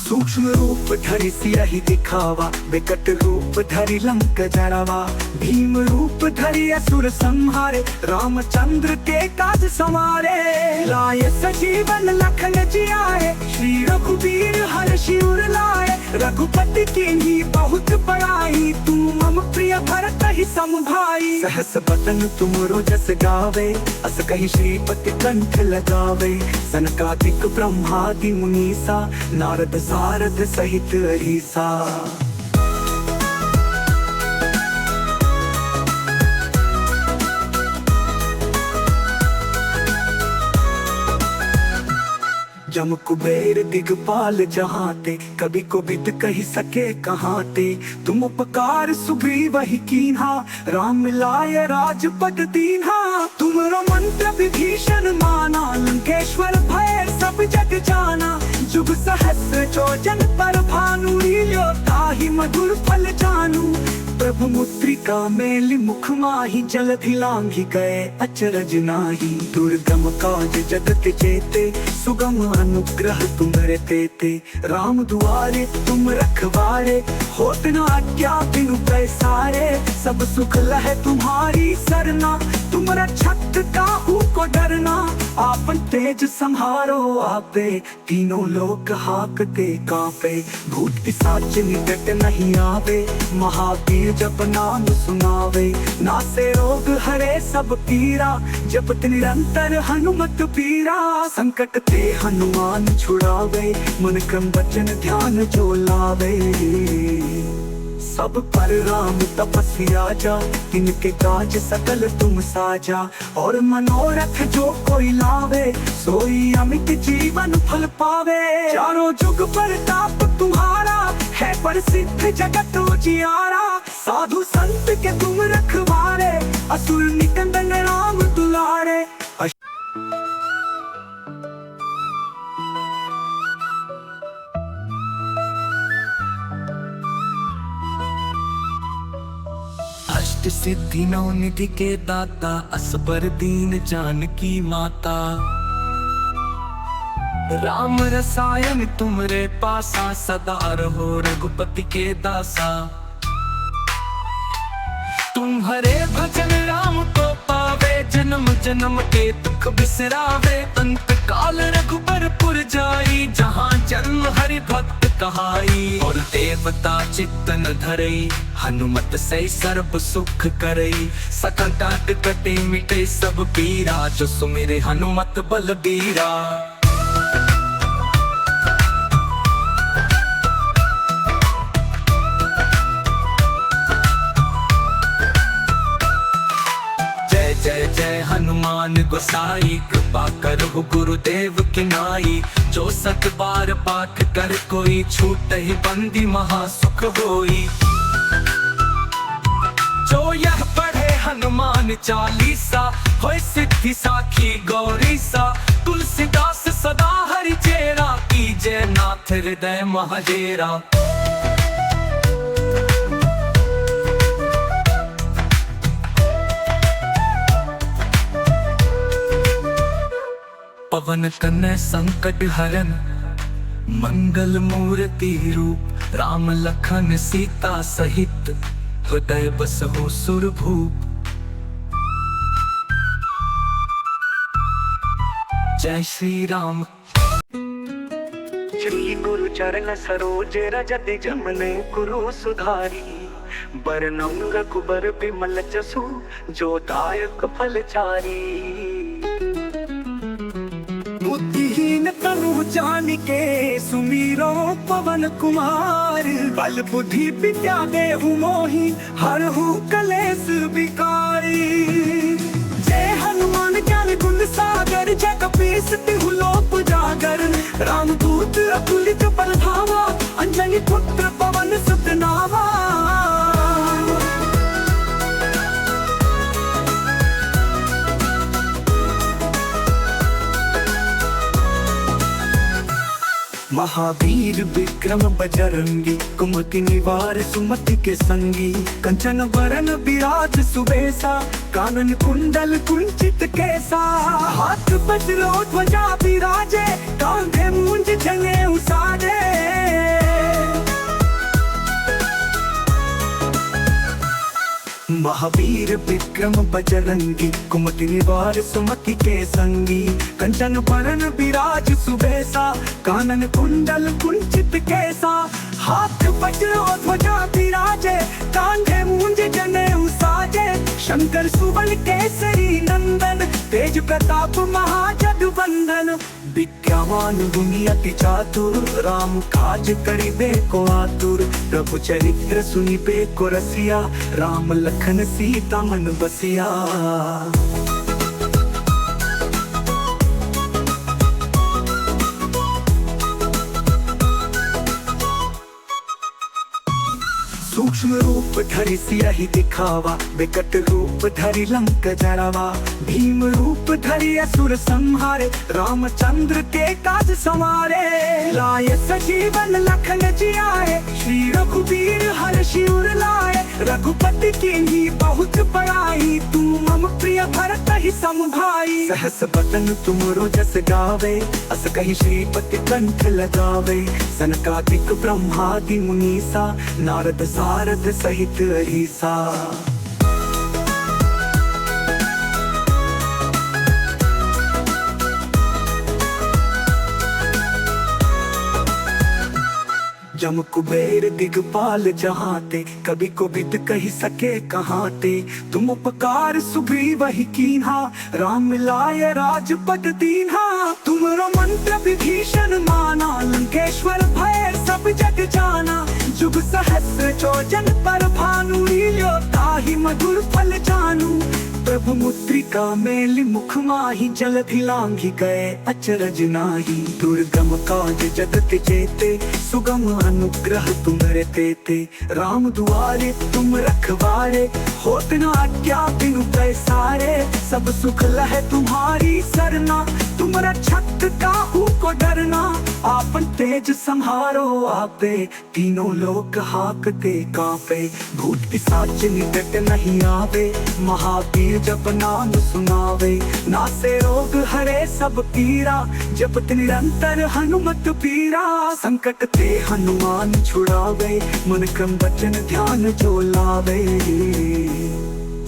सूक्ष्म रूप धरि सियहि दिखावा, विकट रूप धरि लंक जरावा। भीम रूप धरि असुर संहारे, रामचंद्र के काज संवारे। लाय सजीवन लखन जियाए, श्री रघुवीर हर्षि उर लाए। रघुपति कीन्ही बहुत बड़ाई, तुम मम प्रिय भरत ही सम भाई। सहस बदन तुमरो जस गावे, अस कहि श्रीपति कंठ लगावे। सनकादिक ब्रह्मादि मुनीसा, नारद सारद सहित अहिसा। जम कुबेर दिगपाल जहाँ ते, कभी को बिद कही सके कहाँ ते। तुम उपकार सुग्रीव वही कीन्हा, राम मिलाय राजपद दीन्हा। तुमरो मंत्र विभीषण माना, लंकेश्वर भय सब जग जाना। जुग सहस्र जोजन पर भानु, लील्यो ताहि मधुर फल जानू। प्रभु मुद्रिका मेलि मुख माहि, जलधि लांघि गए अचरज नाही। दुर्गम काज जगत जेते, सुगम अनुग्रह तुम्हरे तेते। राम दुआरे तुम रखवारे, होत न आज्ञा बिनु पैसारे। सब सुख लहे तुम्हारी सरना, तुम रक्षक काहू को डरना। आपन तेज संहारो आपे, तीनों लोक हाकते कांपे। भूत पिशाच निकट नहीं आवे, महावीर जप नाम सुनावे। नासे रोग हरे सब पीरा, जपत निरंतर हनुमत पीरा। संकट ते हनुमान छुड़ावे, मन क्रम वचन ध्यान जो लावे। सब पर राम तपस्या जा, तिनके काज सकल तुम साजा। और मनोरथ जो कोई लावे, सोई अमित जीवन फल पावे। चारों जुग प्रताप तुम्हारा, है प्रसिद्ध जगत उजियारा। साधु संत के तुम रखवारे, असुर निकंदन राम दुलारे। अष्ट सिद्धि नौ निधि के दाता, असबर दीन जानकी माता। राम रसायन तुमरे पासा, सदा रहो रघुपति के दासा। तुम्हारे भजन राम को पावे, जन्म जन्म के दुख बिसरावे। अंत काल रघुबरपुर जाई, जहाँ जन्म हरि भक्त कहाई। और देवता चित्त न धरई, हनुमत से सर्व सुख करई। सकल काट कटे मिटे सब पीरा, जो सुमिरे हनुमत बलबीरा। जय जय हनुमान गोसाई, कृपा करो गुरुदेव की नाई। जो सत बार पाठ कर कोई, छूटहि बंदी महासुख होई। जो यह पढ़े हनुमान चालीसा, होय सिद्धि साखी गौरी सा। तुलसीदास सदा हरि चेरा, कीजय नाथ हृदय महाडेरा। पवन तनय संकट हरन, मंगल मूर्ति रूप। राम लखन सीता सहित, हृदय बसहु सुरभूप। जय श्री राम। श्री गुरु चरण सरोज रज निज मन गुरु सुधारी। बरनम रघुबर बिमल जसु, जो दायक फल चारी। बुद्धिहीन तनु जानिके, सुमीरो पवन कुमार। बल बुद्धि विद्या देहु मोहि, हरहु कलेश विकारी। जय हनुमान ज्ञान गुण सागर, जय कपीस तिहु लोक उजागर। रामदूत अतुलित बल धामा, अंजनी पुत्र पवन सुत नामा। महावीर विक्रम बजरंगी, कुमति निवार सुमति के संगी। कंचन वरन विराज सुबेसा, कानन कुंडल कुंचित केसा। हाथ वज्र ध्वजा विराजे, कांधे मूंज जनेऊ साजे। महावीर विक्रम बजरंगी, कुमति निवार सुमति के संगी। कंचन वरन विराज सुबेसा, कानन कुंडल कुंचित केसा। हाथ वज्र ध्वजा विराजे, कांधे मूंज जनेऊ साजे। शंकर सुवन केसरी नंदन, तेज प्रताप महाजगवंदन। विद्यावान गुणी अति चातुर, राम काज करिबे को आतुर। प्रभु चरित्र सुनिबे को रसिया, राम लखन सीता मन बसिया। सूक्ष्म रूप धरि सियहि दिखावा, विकट रूप धरि लंक जरावा। भीम रूप धरि असुर संहारे, रामचंद्र के काज संवारे। लाए सजीवन लखन जियाए, श्री रघुवीर हर्षि उर लाए। रघुपति कीन्ही बहुत बड़ाई, तू मम प्रिय भरत ही सम भाई। सहस बदन तुमरो जस गावे, अस कहि श्रीपति कंठ लगावे। सनकादिक ब्रह्मादि मुनीसा, नारद सारद सहित अहिसा। जम कुबेर दिगपाल जहाते, कभी को बिद कही सके कहाते। तुम उपकार सुग्रीव वही कीन्हा, राम मिलाए राजपद दीन्हा। तुमरो मंत्र विभीषण माना, लंकेश्वर भय सब जग जाना। जुग सहस्र जोजन पर भानु, लील्यो ताहि मधुर फल जानू। प्रभु मुद्रिका मेलि मुख माहि, जलधि लांघि गए अचरज नाही। दुर्गम काज जगत जेते, सुगम अनुग्रह तुम्हारे तेते। राम दुआरे तुम रखवारे, होत न आज्ञा बिनु पैसारे। सब सुख लहे तुम्हारी सरना, तुम रक्षक काहू को डरना। आपन तेज संहारो आपे, तीनों लोक हाकते कांपे। भूत पिशाच निकट नहीं आवे, महावीर जप नाम सुनावे। नासे रोग हरे सब पीरा, जपत निरंतर हनुमत पीरा। संकट ते हनुमान छुड़ावे, मन क्रम वचन ध्यान जो लावे।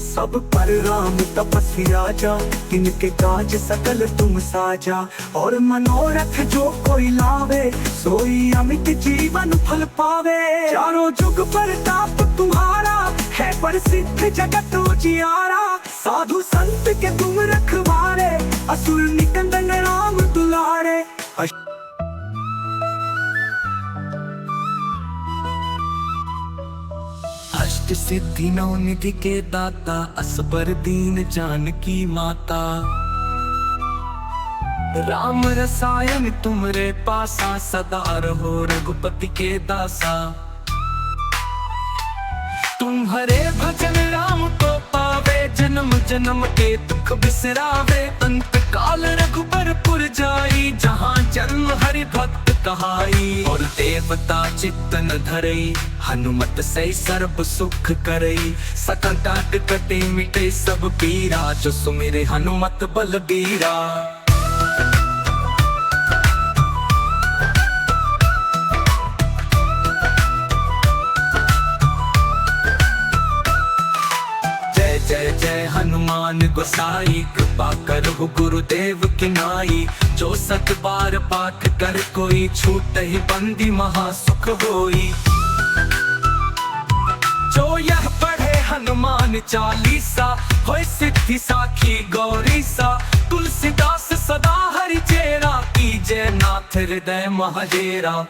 सब पर राम तपस्वी राजा, तिनके काज सकल तुम साजा। और मनोरथ जो कोई लावे, सोई अमित जीवन फल पावे। चारों जुग प्रताप तुम्हारा, है प्रसिद्ध जगत उजियारा। साधु संत के तुम रखवारे, असुर निकंदन राम दुलारे। अष्ट सिद्धि नौ निधि के दाता, असबर दीन जानकी माता। राम रसायन तुमरे पासा, सदा रहो रघुपति के दासा। तुम्हारे भजन राम को पावे, जन्म जन्म के दुख बिसरावे। अंत काल रघुबरपुर जाई, जहाँ जन्म हरि भक्त कहाई। और देवता चित्तन धरई, हनुमत से सर्व सुख करई। सकल टाट कटे मिटे सब पीरा, जो सुमिरे हनुमत बलबीरा। जय जय हनुमान गोसाई, कृपा करहु गुरुदेव की नाई। जो सत बार पाठ कर कोई, छूट ही बंदी महासुख होई। जो यह पढ़े हनुमान चालीसा, होय सिद्धि साखी गौरी सा। तुलसीदास सदा हरि चेरा, कीजय नाथ हृदय महजेरा।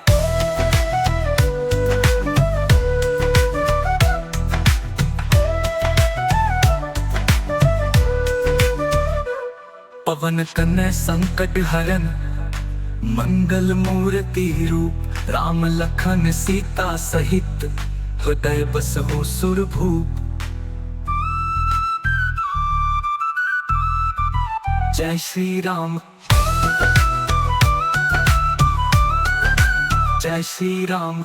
पवन तनय संकट हरन, मंगल मूर्ति रूप। राम लखन सीता सहित, हृदय बसहु सुरभूप। जय श्री राम, जय श्री राम।